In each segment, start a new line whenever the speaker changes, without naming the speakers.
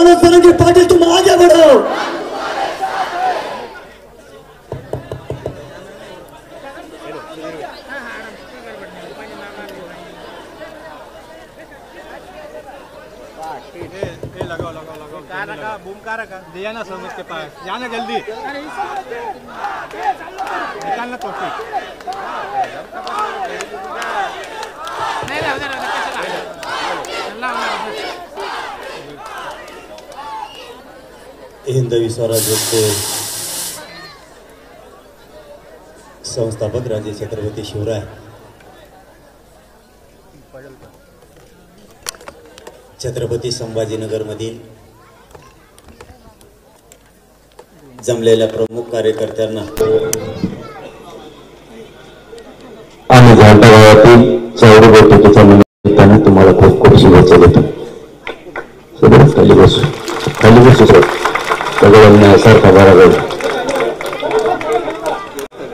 मनोज जरांगे पाटिल तुम आगे बढ़ो।
बूम का रखा दिया ना समझ के पास जाना जल्दी निकालना तो
हिंदवी स्वराज्याचे संस्थापक राजे छत्रपती शिवराय छत्रपती संभाजीनगर मधील जमलेल्या प्रमुख कार्यकर्त्यांना
आणि झांटा गावातील चौदा बैठकीच्या निमित्ताने तुम्हाला खूप खूप शुभेच्छा देतो. सगळं खाली बसू सगळ्यांना सारखा बरोबर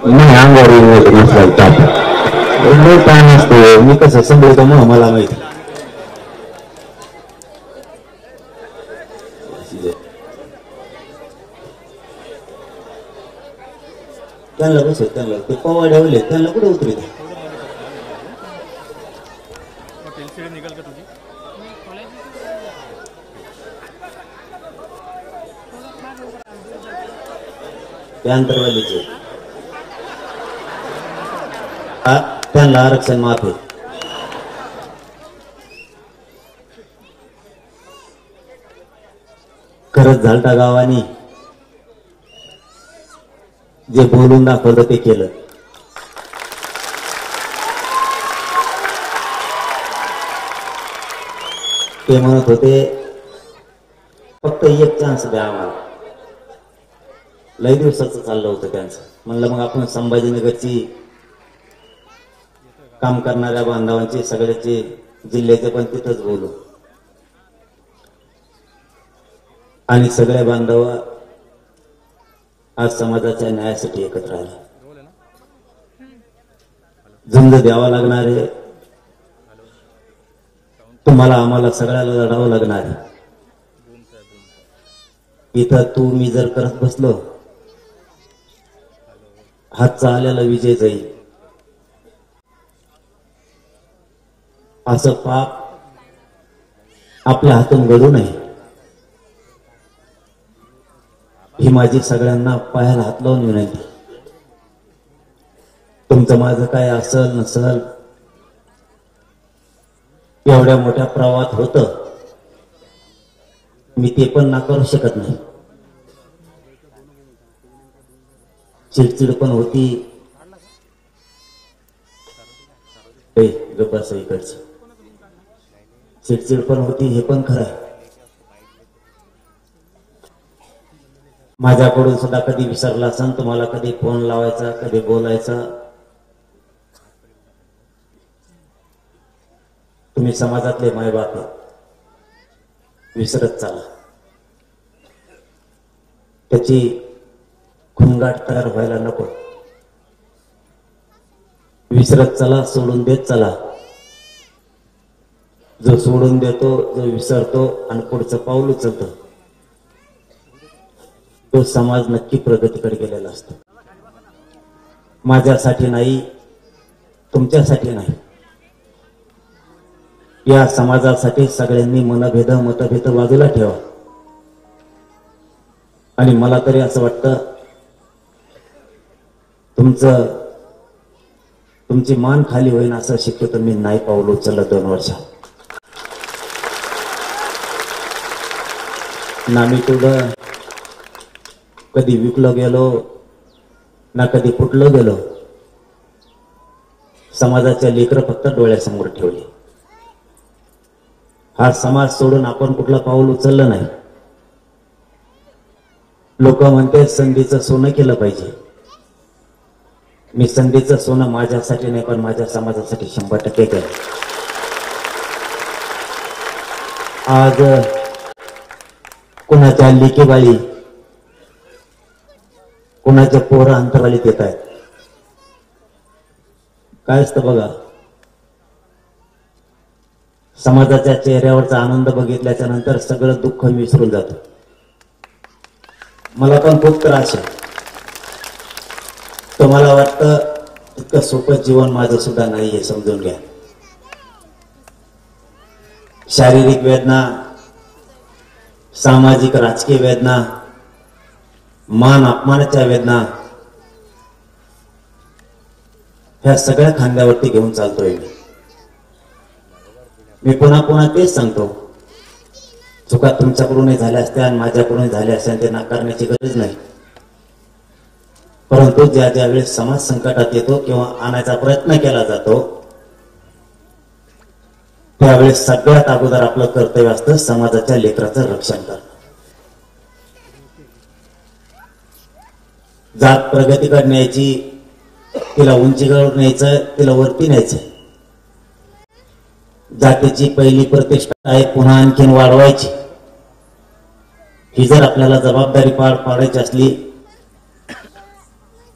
नाही अंगावर नसला ताण असतो. मी कसं समजतो मग मला माहिती
त्यांना बसत त्यांना ते पवा ठेवले त्यांना कुठे उतरत
निकल का तुझी
त्या अंतरवालीचे त्यांना आरक्षण माफ आहे. खरंच झालटा गावानी जे बोलून दाखवलं ते केलं. ते म्हणत होते फक्त एक चान्स द्या आम्हाला. लई दिवसाचं चाललं होतं त्यांचं. म्हणलं मग आपण संभाजीनगरची काम करणाऱ्या बांधवांचे सगळ्याचे जिल्ह्याचे पण तिथंच बोलू आणि सगळे बांधव आज समाजाच्या न्यायासाठी एकत्र आले. झुंज द्यावा लागणार आहे. तुम्हाला आम्हाला सगळ्याला लढावं लागणार आहे. इथं तू मी जर करत बसलो हातचा आलेला विजय जाईल. असं पाप आपल्या हातून घडू नये ही माझी सगळ्यांना पायाला हात लावून विनंती. तुमचं माझं काय असल नसल एवढ्या मोठ्या प्रवाहात होतं मी ते पण नाकारू शकत नाही. चिडचिड पण होती. गप्पा इकडचं चिडचिड पण होती हे पण खरं आहे. माझ्याकडून सुद्धा कधी विसरला असाल तुम्हाला कधी फोन लावायचा कधी बोलायचा. तुम्ही समाजातले मायबाप विसरत चाला. त्याची खुणगाट तयार व्हायला नको. विसरत चला सोडून देत चला. जो सोडून देतो जो विसरतो आणि पुढचं पाऊल उचलतो तो समाज नक्की प्रगतीकडे गेलेला असतो. माझ्यासाठी नाही तुमच्यासाठी नाही या समाजासाठी सगळ्यांनी मतभेद बाजूला ठेवा. आणि मला तरी असं वाटतं तुमची मान खाली होईन असं शक्यतो मी नाही पाऊल उचललं 2 वर्षात. ना मी कुठं कधी विकलो गेलो ना कधी फुटलो गेलो. समाजाच्या लेकरं फक्त डोळ्यासमोर ठेवली. हा समाज सोडून आपण कुठलं पाऊल उचललं नाही. लोक म्हणते संधीचं सोनं केलं पाहिजे. मी संधीचं सोनं माझ्यासाठी नाही पण माझ्या समाजासाठी 100% केलं. आज कुणाच्या लेकी बाळी कुणाच्या पोरं अंतराळीत येत आहेत. काय असतं बघा समाजाच्या चेहऱ्यावरचा आनंद बघितल्याच्या नंतर सगळं दुःख विसरून जातं. मला पण खूप त्रास आहे. तुम्हाला वाटतं इतकं सोपं जीवन माझं सुद्धा नाहीये, समजून घ्या. शारीरिक वेदना, सामाजिक राजकीय वेदना, मान अपमानाच्या वेदना, ह्या सगळ्या खांद्यावरती घेऊन चालतोय मी पुन्हा पुन्हा तेच सांगतो. चुका तुमच्याकडूनही झाल्या असत्या आणि माझ्याकडूनही झाल्या असत्या, ते नाकारण्याची गरज नाही. परंतु ज्या ज्या वेळेस समाज संकटात येतो किंवा आणायचा प्रयत्न केला जातो, त्यावेळेस सगळ्यात अगोदर आपलं कर्तव्य असतं समाजाच्या लेकराचं रक्षण करणं. जात प्रगतीकडे न्यायची, तिला उंचीकडे न्यायचं, तिला वरती न्यायचं. जातीची पहिली प्रतिष्ठा आहे, पुन्हा आणखीन वाढवायची. ही जर आपल्याला जबाबदारी पार पाडायची असली,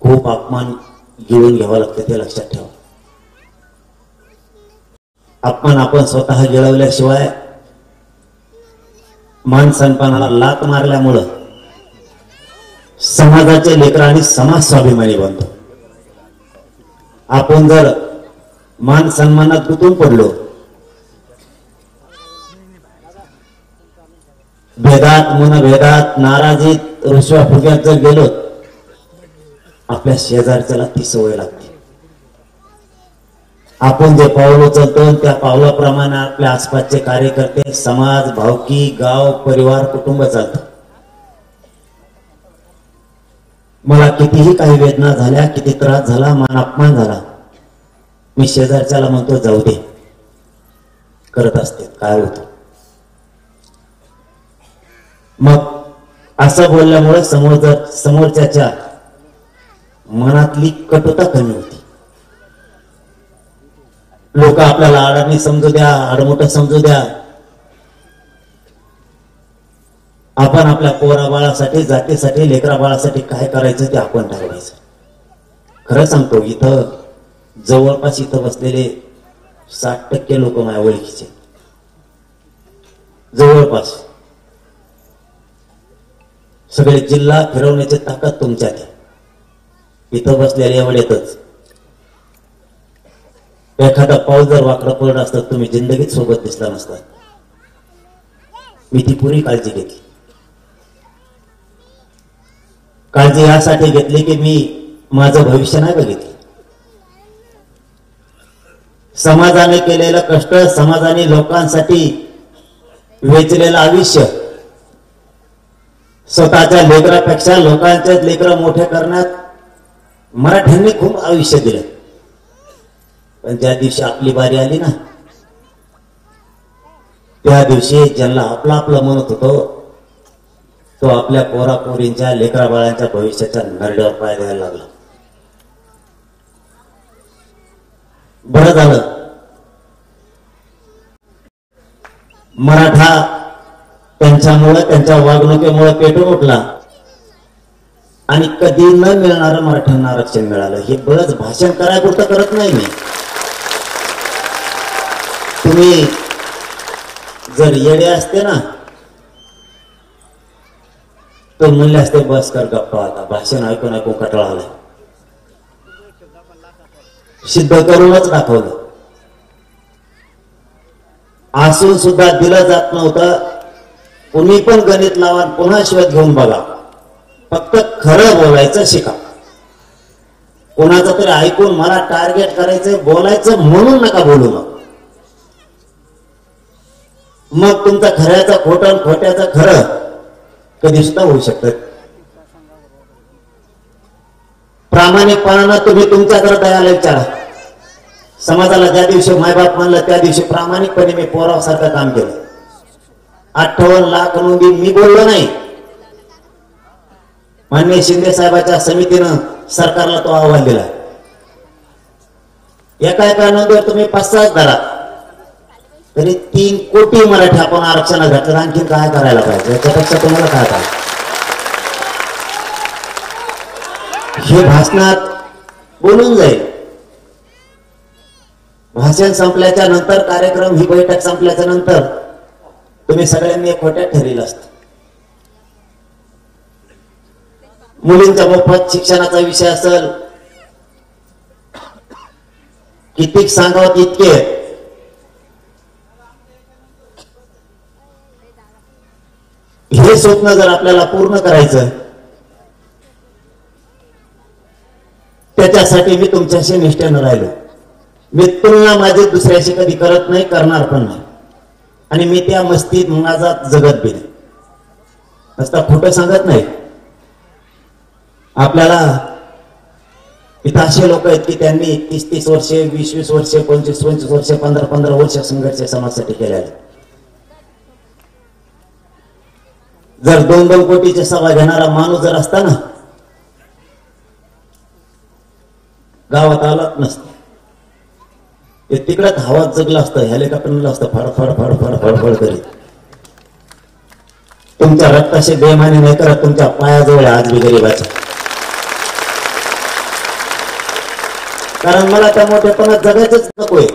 खूप अपमान घेऊन घ्यावा लागतं, ते लक्षात ठेवा. अपमान आपण स्वतः गिळवल्याशिवाय, मान सन्मानाला लात मारल्यामुळं समाजाचे लेकर आणि समाज स्वाभिमानी बनतो. आपण जर मान सन्मानात गुंतून पडलो, भेदात मनभेदात नाराजीत रुसव्या फुग्यात जर गेलो, आपल्या शेजारच्याला ती सवय लागते. आपण जे पाऊल उचलतो त्या पावलाप्रमाणे आपल्या आसपासचे कार्यकर्ते, समाज, भावकी, गाव, परिवार, कुटुंब चालतं. मला कितीही काही वेदना झाल्या, किती त्रास झाला, मान अपमान झाला, मी शेजारच्याला म्हणतो जाऊ दे, करत असते, काय होतं. मग असं बोलल्यामुळे समोरच्याच्या मनातली कटुता कमी होती. लोक आपल्याला अडाणी समजू द्या, आडमोठं समजू द्या, आपण आपल्या पोरा बाळासाठी, जातीसाठी, लेकरा बाळासाठी काय करायचं ते आपण ठरवायचं. खरं सांगतो, इथं जवळपास इथं बसलेले 60% लोक माझ्या ओळखीचे, जवळपास. सगळे जिल्हा फिरवण्याची ताकद तुमच्यात आहे. इथं बसलेले एवढेच. एखादा पाऊल जर वाकडं पडलं असतं, तुम्ही जिंदगीत सोबत दिसला नसता. मी ती पुरी काळजी घेतली. काळजी यासाठी घेतली की मी माझं भविष्य नाही बघितलं. समाजाने केलेलं कष्ट, समाजाने लोकांसाठी वेचलेलं आयुष्य, स्वतःच्या लेकरापेक्षा लोकांचे लेकर मोठे करण्यात मराठ्यांनी खूप आयुष्य दिलं. पण ज्या दिवशी आपली बारी आली ना, त्या दिवशी ज्यांना आपलं आपलं म्हणत होतो, तो आपल्या पोरापोरींच्या, लेकरा बाळांच्या भविष्याच्या नरड्यावर पाय द्यायला लागला. बरं झालं मराठा त्यांच्यामुळे, त्यांच्या वागणुकीमुळे पेटून उठला आणि कधी न मिळणारं मराठ्यांना आरक्षण मिळालं. हे बळच भाषण करायपुरतं करत नाही मी. तुम्ही जर येडे असते ना, तर म्हणले असते बस कर गप्पा, आता भाषण ऐकून ऐकून कंटाळा आलाय. सिद्ध करूनच दाखवलं. असून सुद्धा दिलं जात नव्हतं. कुणी पण गणित लावा, पुन्हा शोध घेऊन बघा, फक्त खरं बोलायचं शिका. कोणाचं तरी ऐकून मला टार्गेट करायचं, बोलायचं म्हणून नका बोलू. मग तुमचं खऱ्याचं खोटं, खोट्याचं खरं कधी सुद्धा होऊ शकतं. प्रामाणिकपणानं तुम्ही तुमच्याकडे दयाला विचारा. समाजाला ज्या दिवशी मायबाप मानलं, त्या दिवशी प्रामाणिकपणे मी पोरासारखं काम केलं. 58 लाख नोंदी मी बोललो नाही. माननीय शिंदे साहेबांच्या समितीनं सरकारला तो अहवाल दिला. एका नोंदीवर तुम्ही 5-6 धरा, तरी 3 कोटी मराठी आपण आरक्षणात घातलं. आणखी काय करायला पाहिजे, याच्यापेक्षा तुम्हाला काय करायचं. हे भाषणात बोलून जाईल. भाषण संपल्याच्या नंतर, कार्यक्रम ही बैठक संपल्याच्या नंतर तुम्ही सगळ्यांनी एक खोट्यात ठरलेलं असतं. मुलींच्या मोफत शिक्षणाचा विषय असेल, कितीक सांगावं तितके. हे स्वप्न जर आपल्याला पूर्ण करायचं, त्याच्यासाठी मी तुमच्याशी निष्ठेनं राहिलो. मी तुलना माझी दुसऱ्याशी कधी करत नाही, करणार पण नाही. आणि मी त्या मस्तीत माझा जगत बी नाही, नुसता खोटं सांगत नाही. आपल्याला इथं असे लोक आहेत की त्यांनी 30-30 वर्षे, 20-20 वर्षे, 25-25 वर्षे, 15-15 वर्ष संघर्ष समाजासाठी केलेले. जर 2-2 कोटीची सभा घेणारा माणूस जर असता ना, गावात आलाच नसतं. ते तिकडं हवात जगलं असतं, हेलिकॉप्टरला असतं फडफड फडफड फडफड करीत. तुमच्या रक्ताशी बेमानी नाही करत, तुमच्या पायाजवळ आज बी गरीबाच्या. कारण मला त्या मोठेपणात जगायचंच नकोय.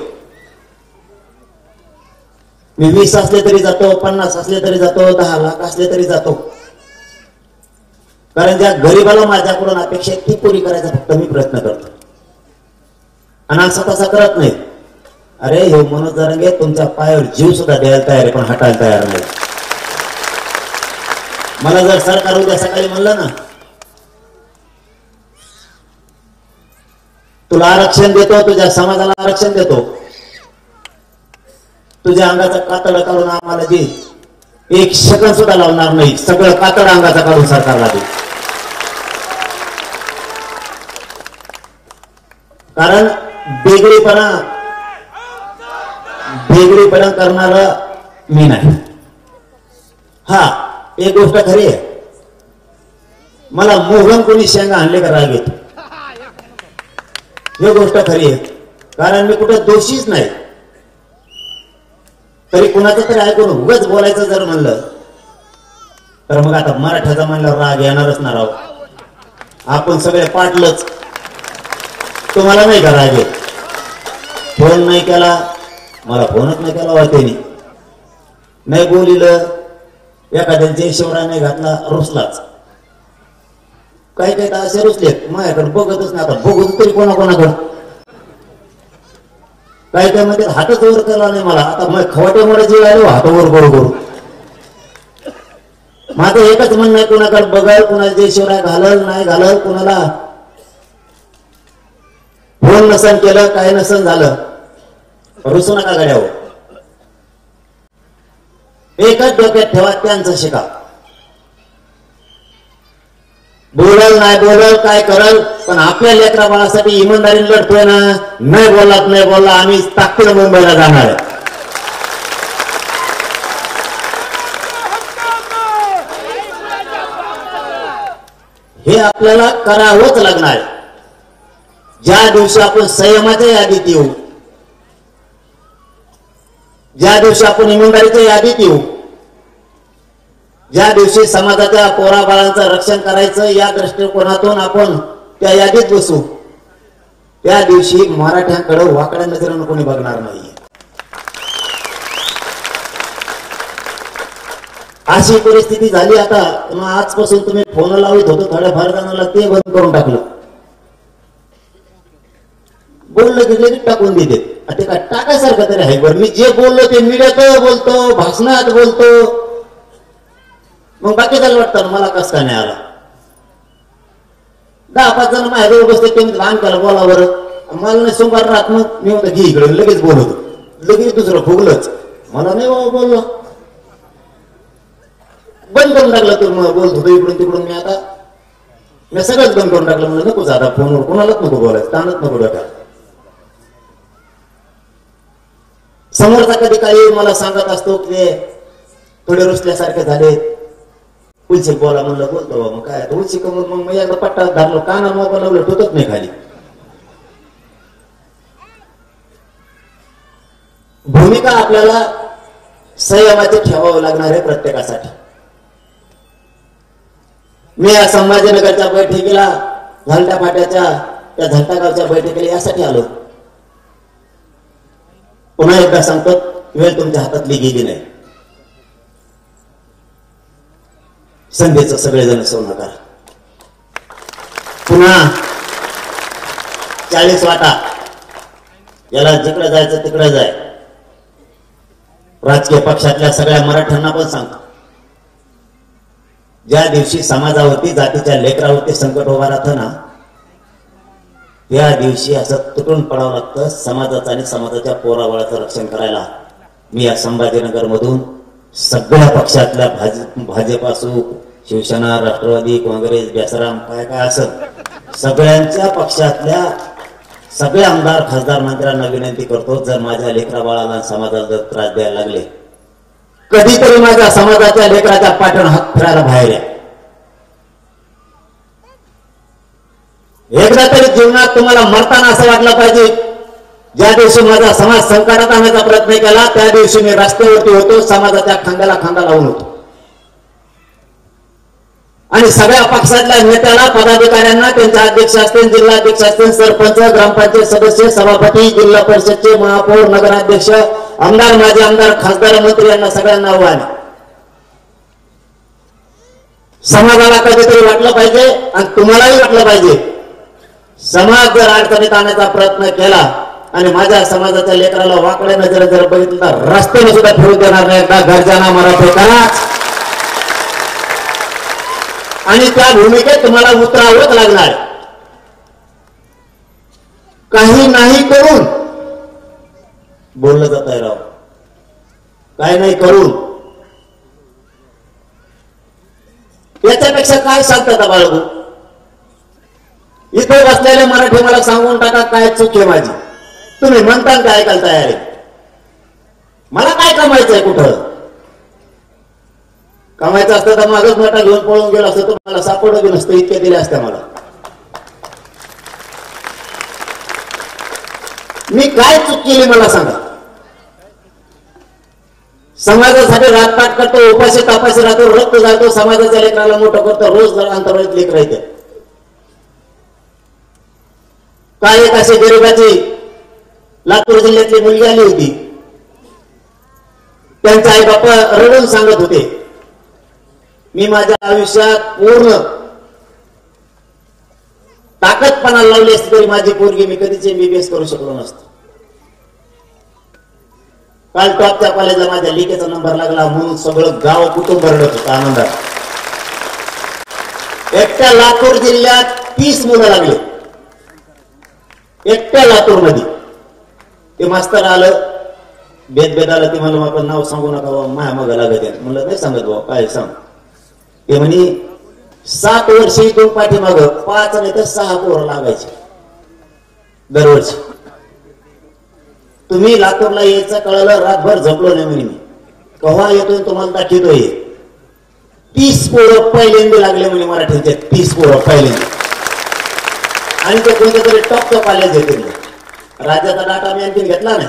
मी 20 असले तरी जातो, 50 असले तरी जातो, 10 लाख असले तरी जातो. कारण ज्या गरीबाला माझ्याकडून अपेक्षा ती पुरी करायचा फक्त मी प्रयत्न करतो. आणि असं तसा करत नाही. अरे हे मनोज जरांगे तुमच्या पायावर जीव सुद्धा द्यायला तयार आहे, पण हटायला तयार नाही. मला जर सरकार उद्या सकाळी म्हणलं ना, तुला आरक्षण देतो, तुझ्या समाजाला आरक्षण देतो, तुझ्या अंगाचं कातड काढून आम्हाला दे, 1 सेकंद सुद्धा लावणार नाही. सगळं कातड अंगाचा काढून सरकारला दे. कारण बेगडीपणा करणार मी नाही. हा एक गोष्ट खरी आहे, मला मोहन कोणी शेंगा आणले का राग येतो, ही गोष्ट खरी आहे. कारण मी कुठं दोषीच नाही. तरी कुणाचं तरी ऐकून उगाच बोलायचं जर म्हणलं तर मग आता मराठ्याचा म्हणल्यावर राग येणारच ना राव. आपण सगळे पाटलच. तुम्हाला नाही का राग येत? फोन नाही केला, मला फोनच नाही केला वाटेनी, नाही बोलिलं, एखाद्या जय शिवराय नाही घातला, रुसलाच. काही काही तर असे रुसलेत माझ्याकडे बघतच नाही. आता बघू तरी कोणाकोणाकडं. काही काही मध्ये हातच वर केला नाही मला. आता मग खवाट्यामुळे जे आलो हात वर करू. माझं एकच म्हणणं आहे, कुणाकडे बघाल, कुणाला जय शिवराय घालल नाही घालल, कुणाला फोन नसन केलं, काय नसन झालं, रुसू नका गड्यावर. एकच डोक्यात ठेवा, त्यांचं शिका. बोलल नाही बोलल काय करल, पण आपल्या लेकरा बाळासाठी इमानदारीने लढतोय ना. नाही बोलला आम्ही ताकदीने मुंबईला जाणार आहे. हे आपल्याला करावंच लागणार. ज्या दिवशी आपण संयमाच्या यादीत येऊ, ज्या दिवशी आपण इमानदारीच्या यादीत येऊ, ज्या दिवशी समाजाच्या पोराबाळांचं रक्षण करायचं या दृष्टिकोनातून आपण त्या यादीत बसू, त्या दिवशी मराठ्यांकडे वाकड्या नजरेनं कोणी बघणार नाही. अशी परिस्थिती झाली. आता आजपासून तुम्ही फोन लावत होतो, थोड्याफार जणांना ते बंद करून टाकलं. बोललं की लगेच टाकून देते. ते काय टाकायसारखं तरी आहे बरं. मी जे बोललो ते मीडियात बोलतो, भाषणात बोलतो, मग बाकीच्याला वाटतं मला कस का नाही आला. 10-5 जण माझ्याजवळ बसते, ते लहान केला बोला बरं, मला नाही सोमवार राहत. मग मी म्हणतो घे इकडे, लगेच बोलवतो, लगेच दुसरं फुगलंच. मला नाही बाबा बोललो, बंद करून टाकलं. तर मग बोलत होतो इकडून तिकडून. मी सगळंच बंद करून टाकलं. म्हणलं नको आता फोनवर कोणालाच नको बोलायचं, ताणच नको डोक्यात. समोरचा कधी काही मला सांगत असतो की थोडे रुसल्यासारखे झाले, उलशी बोला म्हणलं बोलतो. मग काय उलशी कमून मग मी एकदा पट्टा धरलो, काना मोबाईल लावलं, ठोतच नाही खाली. भूमिका आपल्याला संयमाची ठेवावं लागणार आहे प्रत्येकासाठी. मी या संभाजीनगरच्या बैठकीला, झलटा फाट्याच्या त्या झलटा गावच्या बैठकीला यासाठी आलो पुन्हा एकदा सांगतो, वेळ तुमच्या हातातली गेली नाही. संधीचं सगळेजण सोनं करा. पुन्हा 40 वाटा, याला जिकडे जायचं तिकडे जाय. राजकीय पक्षातल्या सगळ्या मराठ्यांना पण सांगतो, ज्या दिवशी समाजावरती जातीच्या लेकरावरती संकट उभा राहतं ना, त्या दिवशी असं तुटून पडावं लागतं समाजाचं आणि समाजाच्या पोराबाळाचं रक्षण करायला. मी या संभाजीनगर मधून सगळ्या पक्षातल्या भाजप असो, शिवसेना, राष्ट्रवादी, काँग्रेस, बेसराम, काय काय असं सगळ्यांच्या पक्षातल्या सगळे आमदार, खासदार, मंत्र्यांना विनंती करतो, जर माझ्या लेकरा बाळाला समाजाला जर त्रास द्यायला लागले, कधीतरी माझ्या समाजाच्या लेकराच्या पाठण हात फिरायला बाहेर या. एकदा तरी जीवनात तुम्हाला मरताना असं वाटलं पाहिजे, ज्या दिवशी माझा समाज संकटात आणण्याचा प्रयत्न केला त्या दिवशी मी रस्त्यावरती होतो, समाजाच्या खांद्याला खांदा लावून होतो. आणि सगळ्या पक्षातल्या नेत्याला, पदाधिकाऱ्यांना, त्यांच्या अध्यक्ष असतील, जिल्हाध्यक्ष असतील, सरपंच, ग्रामपंचायत सदस्य, सभापती, जिल्हा परिषदचे महापौर, नगराध्यक्ष, आमदार, माजी आमदार, खासदार, मंत्री यांना सगळ्यांना आव्हान, समाजाला कधीतरी वाटलं पाहिजे आणि तुम्हालाही वाटलं पाहिजे, समाज जर अडचणीत आणण्याचा प्रयत्न केला आणि माझ्या समाजाच्या लेकराला वाकड्या नजर जर बघितलं तर रस्त्याने सुद्धा फिरू देणार नाही. एकदा गरजाना मराठी करा आणि त्या भूमिकेत तुम्हाला उतरावंच लागणार. काही नाही करून बोललं जात आहे राव, काही नाही करून. याच्यापेक्षा काय सांगतात बाळगू? इथे बसलेले मराठी मला सांगून टाका काय चूक आहे माझी. तुम्ही म्हणता काय ऐकायला तयार आहे? मला काय कमायचंय? कुठं कमायचं असतं तर मागच मोठा घेऊन पळून गेलो असतं, तर मला सापडलं बी नसतं, इतके दिले असते मला. मी काय चूक केली मला सांगा? समाजासाठी रातपाट करतो, उपाशी तापाशी राहतो, रक्त जातो, समाजाच्या लेकराला मोठं करतो, रोज अंतराळीत लेकर येते. काय एक अशी गरीबाची लातूर जिल्ह्यातली मुलगी आली होती, त्यांचा आई बापा रडून सांगत होते, मी माझ्या आयुष्यात पूर्ण ताकदपणा लावली असती तरी माझी पोरगी मी कधीच MBBS करू शकलो नसतो. काल टॉपच्या कॉलेजला माझ्या लिकेचा नंबर लागला म्हणून सगळं गाव कुटुंब रडत होतं आनंदात. एकट्या लातूर जिल्ह्यात 30 मुलं लागले, एकट्या लातूर मध्ये. ते मास्तर आलं, भेद आलं, ते म्हणलं आपण नाव सांगू नका बाबा, माया मग लागत आहे. म्हणलं नाही सांगत बाबा, काय सांग? ते म्हणे 7 वर्षी इथून पाठीमाग 5 नाही तर 6 पोरं लागायचे दरवर्षी. तुम्ही लातूरला यायचं कळलं, रातभर झोपलो नाही म्हणे मी. केव्हा येतोय तुम्हाला दाखवतोय. 30 पोरं पहिल्यांदा लागले म्हणे मराठीचे, 30 पोरं पहिल्यांदा. आणि ते कोणत्या तरी टॉपचं कॉलेज येते. राज्याचा डाटा मी आणखी घेतला नाही,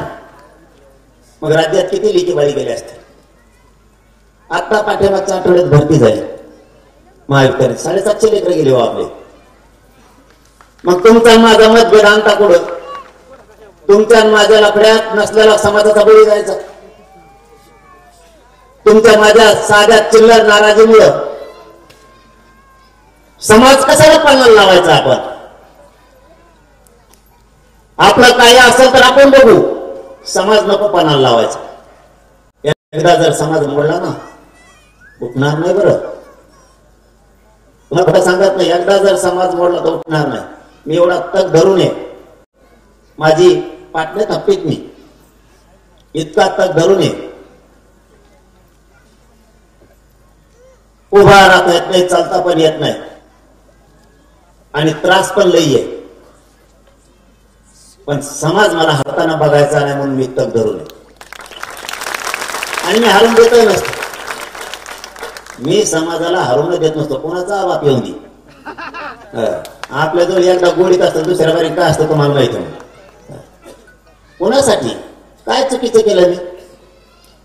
मग राज्यात किती लिखी बारी गेले असते. आता पाठीमागच्या आठवड्यात भरती झाली महाविद्यालयात, 750 लेकर गेले हो आपले. मग तुमचा माझा मतभेद आणता कुठं? तुमच्या माझ्या लफड्यात नसलेला समाजाचा बळी जायचा. तुमच्या माझ्या साध्या चिल्लर नाराजीमुळं समाज कशाला पाण्याला लावायचा? आपण आपलं काय असेल तर आपण बघू, समाज नको पाण्याला लावायचा. एकदा जर समाज मोडला ना, उठणार नाही. बरं तुम्हाला सांगत नाही, एकदा जर समाज मोडला तर उठणार नाही. मी एवढा तग धरून आहे, माझी पाटणे थप्पीत मी इतका तग धरून आहे, उभा राहता येत नाही, चालता पण येत नाही आणि त्रास पण लई आहे. पण समाज मला हाताने बघायचा नाही म्हणून मी तग धरून आहे. आणि मी हरून देतोय नसतो, मी समाजाला हरवून देत नसतो. कोणाचा बाप येऊन दे, आपल्याजवळ एकदा गोडीत असतं, दुसऱ्या बारी काय असतं तुम्हाला माहिती नाही. कोणासाठी काय चुकीचं केलं मी?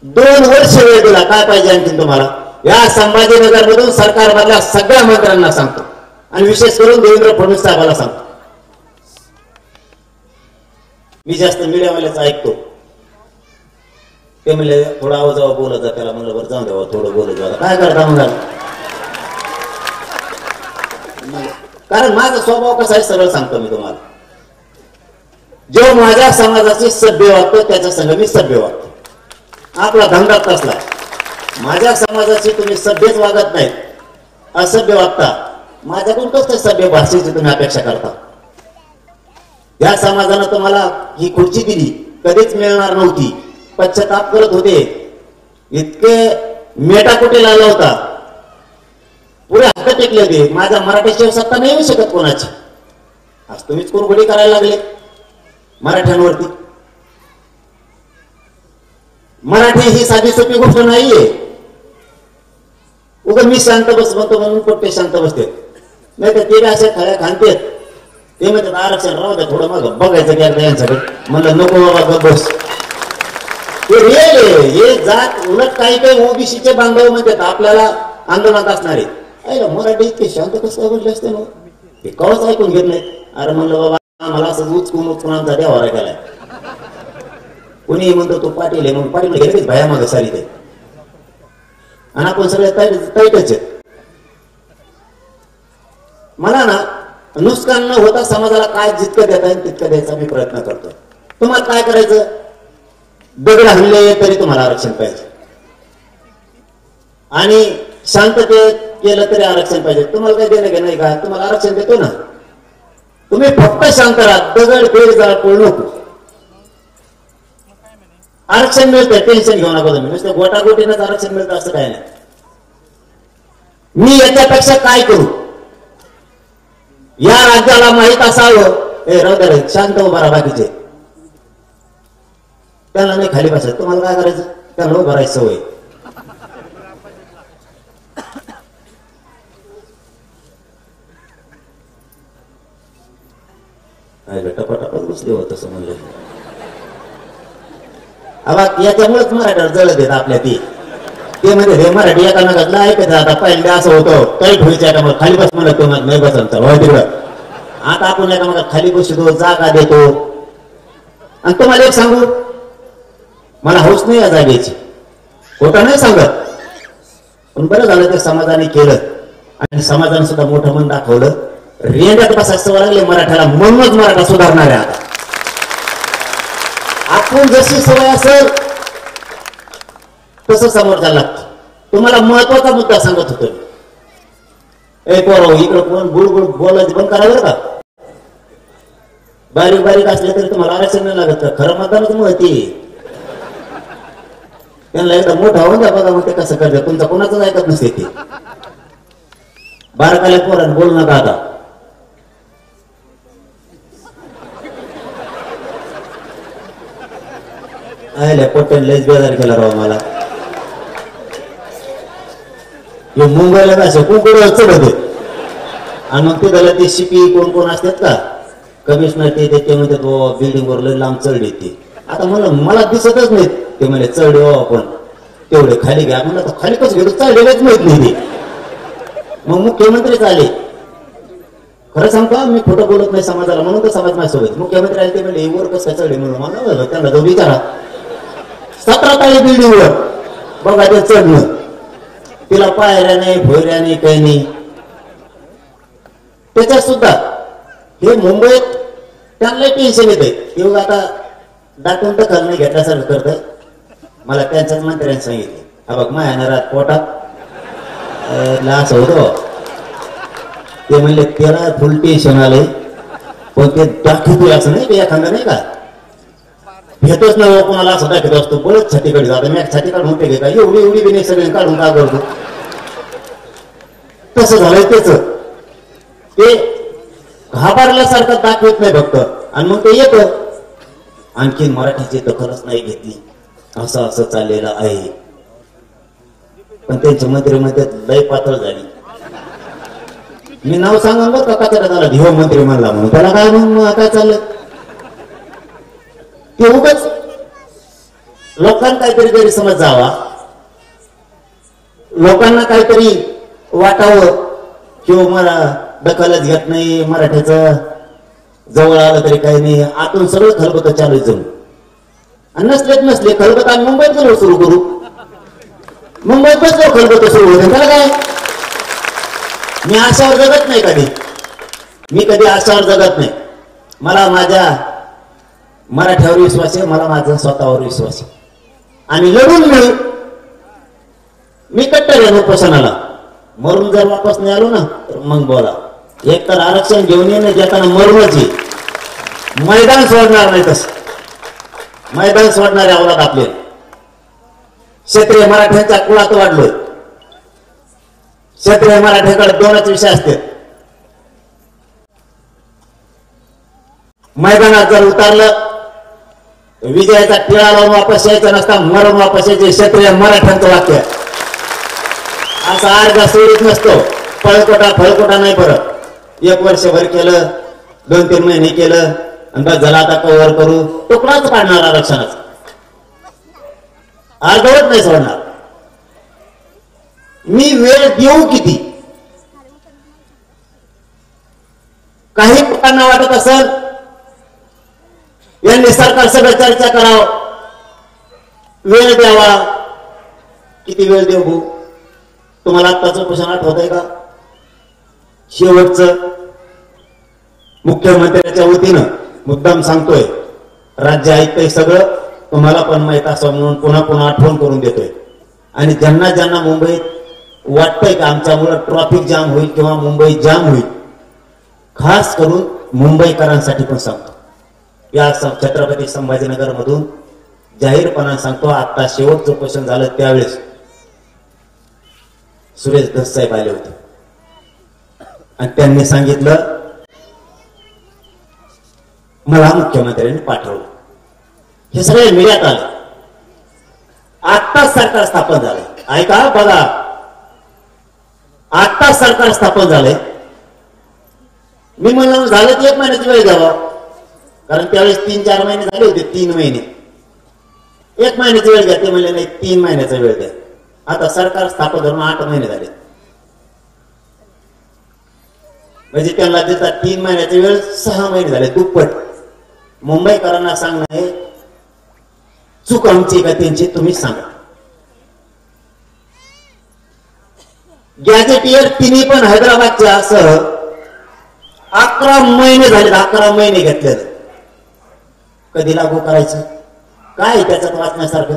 2 वर्ष वेळ दिला, काय पाहिजे आणखीन तुम्हाला? या संभाजीनगर मधून सरकारमधल्या सगळ्या मंत्र्यांना सांगतो आणि विशेष करून देवेंद्र फडणवीस साहेबांना सांगतो. मी जास्त मीडियावाल्याच ऐकतो, ते म्हणले थोडं आवाजावर बोलत जा. त्याला म्हणलं बरं जाऊन द्यावं थोडं बोलत जा. काय करता मग? कारण माझा स्वभाव कसा आहे सरळ सांगतो मी तुम्हाला. जो माझ्या समाजाची सभ्य वागतो त्याच्या संग मी सभ्य वागतो. आपला धंदा कसला माझ्या समाजाची तुम्ही सभ्यच वागत नाहीत, असभ्य वागता, माझ्याकडून कसं सभ्य भाषेची तुम्ही अपेक्षा करता? या समाजानं तुम्हाला ही खुर्ची दिली, कधीच मिळणार नव्हती, पश्चाताप करत होते, इतके मेटाकुटे लागला होता, पुढे हात टेकले होते. माझ्या मराठीची सत्ता नाही येऊ शकत कोणाची. आज तुम्हीच कुरघोडी करायला लागले मराठ्यांवरती. मराठी ही साधी सोपी गोष्ट नाहीये. उगा मी शांत बस म्हणतो म्हणून पोट्टे शांत बसते, नाही तर ते अशा खळ्या खांतेत. ते म्हणतात आरक्षण राहू द्या थोडं मग बघायचं की एकदा यांच्याकडे. म्हणलं नको बाबा गप बस. हे रिअल हे जात उलट काही काही ओबीसीचे बांधव म्हणतात आपल्याला आंदोलनात असणारे. मराठी इतके शांत कसं बोलले असते ना, ते कवच ऐकून घेत नाही. अरे म्हणलं बाबा मला असं उचकून आमचा देवारा केलाय. कोणी म्हणतो तो पाटील आहे म्हणून पाटील घेतलीच भया माग सारी ते, आणि आपण सगळे ताईटच आहेत. मला ना नुकसान न होता समाजाला काय जितकं देता येईल तितकं द्यायचा मी प्रयत्न करतो. तुम्हाला काय करायचं? दगड हल्ले तरी तुम्हाला आरक्षण पाहिजे, आणि शांततेत केलं तरी आरक्षण पाहिजे. तुम्हाला काय देणं घेणं का? तुम्हाला आरक्षण देतो ना, तुम्ही फक्त शांत राहा, दगड फेर जाळ पळू नको. आरक्षण मिळतंय, टेन्शन घेऊ नका तुम्ही. नुसतं गोटागोटीनंच आरक्षण मिळतं असं काय नाही. मी याच्यापेक्षा काय करू या राज्याला माहित असावं. हे राहू शांत उभा राहा. बाकीचे त्याला नाही खाली बसायचं. तुम्हाला काय करायचं? त्याला उभा राहायची सवय. टपाटपात बसले होत असं म्हणलं. याच्यामुळेच मराठा जळत देत आपल्या ते म्हणजे हे मराठी एका नगातला ऐकत आता पहिले असं होतं टाईट व्हायचं एका खाली बस म्हणलं तुम्हाला नाही बसायचं तिकडं. आता आपण एका मग खाली बसतो, जागा देतो. आणि तुम्हाला एक सांगू, मला हौस नाही या जागेची, खोटं नाही सांगत, पण बरं झालं ते समाजाने केलं आणि समाजाने सुद्धा मोठं मन दाखवलं. रेंड्यात बसायला सवय लागले मराठ्याला, म्हणूनच मराठा सुधारणार आहे. आता आपण जशी सवय असेल तसं समोरच्या लागतं. तुम्हाला महत्वाचा मुद्दा सांगत होतो. इकडं कोण बुळबुळ बोलायचं बंद करावं का? बारीक बारीक असले तरी तुम्हाला आरक्षण नाही लागत का? खरं मतदानच माहिती. त्यांना एकदा मोठा होऊन द्या बघा, मग ते कसं करतात. तुमचा कोणाच ऐकत नसते ते. बारकाल्या पोरांना बोलू नका आता. पोट्यान लयच बेजार केला राव मला. मुंबईला कसं कुंकुड चढवते, आणि मग ते झालं ते शिपी कोण कोण असतात का कमिशनर, ते म्हणतात बिल्डिंग वर लांब चढ येते. आता मला दिसतच नाही. ते म्हणजे चढ आपण तेवढे खाली घ्या. म्हणलं खाली कसं घेतो? चढलेच माहित नाही ते. मग मुख्यमंत्रीच आले. खरं सांगतो मी खोटं बोलत नाही समाजाला, म्हणून तर समाज माझ्यासोबत. मुख्यमंत्री आले ते म्हणजे वर कसं चढले म्हणून मला त्यांना जाऊ विचारा. 17 ताळी बिल्डिंग वर बघा ते चढणं, तिला पायऱ्या नाही भोयऱ्या नाही काही नाही. त्याच्यात सुद्धा हे मुंबईत त्यांना टेन्शन येते. हे आता दाटून तर खरं नाही घेतल्यासारखं करतंय. मला त्यांच्याच मंत्र्यांनी सांगितले, हा बघ मायानारात पोटात लास होतो. ते म्हणले त्याला फुल टेन्शन आलंय, पण ते दाखवतोय असं नाही का एखादा नाही का घेतोच ना कोणाला असं दाखवत असतो. बरंच छातीकडे जातो. मी छाती काढून होते का एवढी एवढी बी नाही सगळे काढून का करतो. तसं झालंय त्याच. ते घाबरल्यासारखं दाखवत नाही फक्त, आणि मग ते येतं. आणखी मराठीची दखलच नाही घेतली. असं असं चाललेलं आहे. पण त्यांच्या मंत्रिमध्ये लय पातळ झाली. मी नाव सांगा बरं का कचरा झाला धिव मंत्री म्हणला म्हणून. त्याला काय म्हणून काय चाललंय ते उगाच लोकांना काहीतरी गैरसमज जावा, लोकांना काहीतरी वाटावं किंवा मला दखलच घेत नाही, मराठीचं जवळ आलं तरी काही नाही. आतून सगळं खरबत चालू जणू. आणि नसले खलबत आम्ही मुंबईत गेलो सुरू करू, मुंबईत बसलो खलबत सुरू होते, त्याला काय. मी आशावर जगत नाही कधी, मी कधी आशावर जगत नाही. मला माझ्या मराठ्यावर विश्वास आहे, मला माझा स्वतःवर विश्वास आहे. आणि लढून मिळू. मी कट्टर आहे उपोषणाला, मरून जर वापस नाही आलो ना तर मग बोला. एक तर आरक्षण घेऊन येणे देताना मरूनच मैदान सोडणार नाही, तसं मैदान सोडणारे अवलाद आपले. क्षत्रिय मराठ्यांच्या कुळात वाढलोय. क्षत्रिय मराठ्याकडे दोनच विषय असते, मैदानात जर उतारलं विजयाचा टिळा लावून वापस यायचा नसता, मरण वापस यायचे. क्षत्रिय मराठ्यांचं वाक्य असा अर्धा सोडीत नसतो. फळकोटा नाही परत. 1 वर्षभर केलं, 2-3 महिने केलं आणि बस झाला आता कव्हर करू, तुकडाच काढणार आरक्षणाचा, अर्धवट नाही सोडणार. मी वेळ देऊ किती. काही लोकांना वाटत असेल यांनी सरकार सगळं चर्चा करावं, वेळ द्यावा. किती वेळ देऊ भाऊ. तुम्हाला आत्ताचं उपोषण आठवत आहे का. शेवटचं मुख्यमंत्र्याच्या वतीनं मुद्दाम सांगतोय, राज्य ऐकतंय सगळं, तुम्हाला पण माहित असं म्हणून पुन्हा पुन्हा आठवण करून देतोय. आणि ज्यांना ज्यांना मुंबईत वाटतंय का आमच्यामुळं ट्रॅफिक जाम होईल किंवा मुंबई जाम होईल, खास करून मुंबईकरांसाठी पण सांगतो. या छत्रपती संभाजीनगर मधून जाहीरपणा सांगतो, आता शेवटचं उपोषण झालं त्यावेळेस सुरेश धस साहेब आले होते आणि त्यांनी सांगितलं मला मुख्यमंत्र्यांनी पाठवलं. हे सगळे मीडियात आलं. आत्ताच सरकार स्थापन झालंय. ऐका बघा, आत्ताच सरकार स्थापन झालंय. मी म्हणलं झालं की 1 महिन्याची वेळ द्यावा, कारण त्यावेळेस 3-4 महिने झाले होते. 3 महिने 1 महिन्याची वेळ घ्या. ते म्हणले नाही 3 महिन्याचा वेळ द्या. आता सरकार स्थापन धरून 8 महिने झाले. म्हणजे त्यांना देतात 3 महिन्याची वेळ, 6 महिने झाले, दुप्पट. मुंबईकरांना सांगणं आहे, चूक आमची का त्यांची तुम्ही सांगा. गॅजेटियर तिन्ही पण हैदराबादच्या सह 11 महिने झाले. 11 महिने घेतले. कधी लागू करायचं काय त्याच्यात वाचण्यासारखं.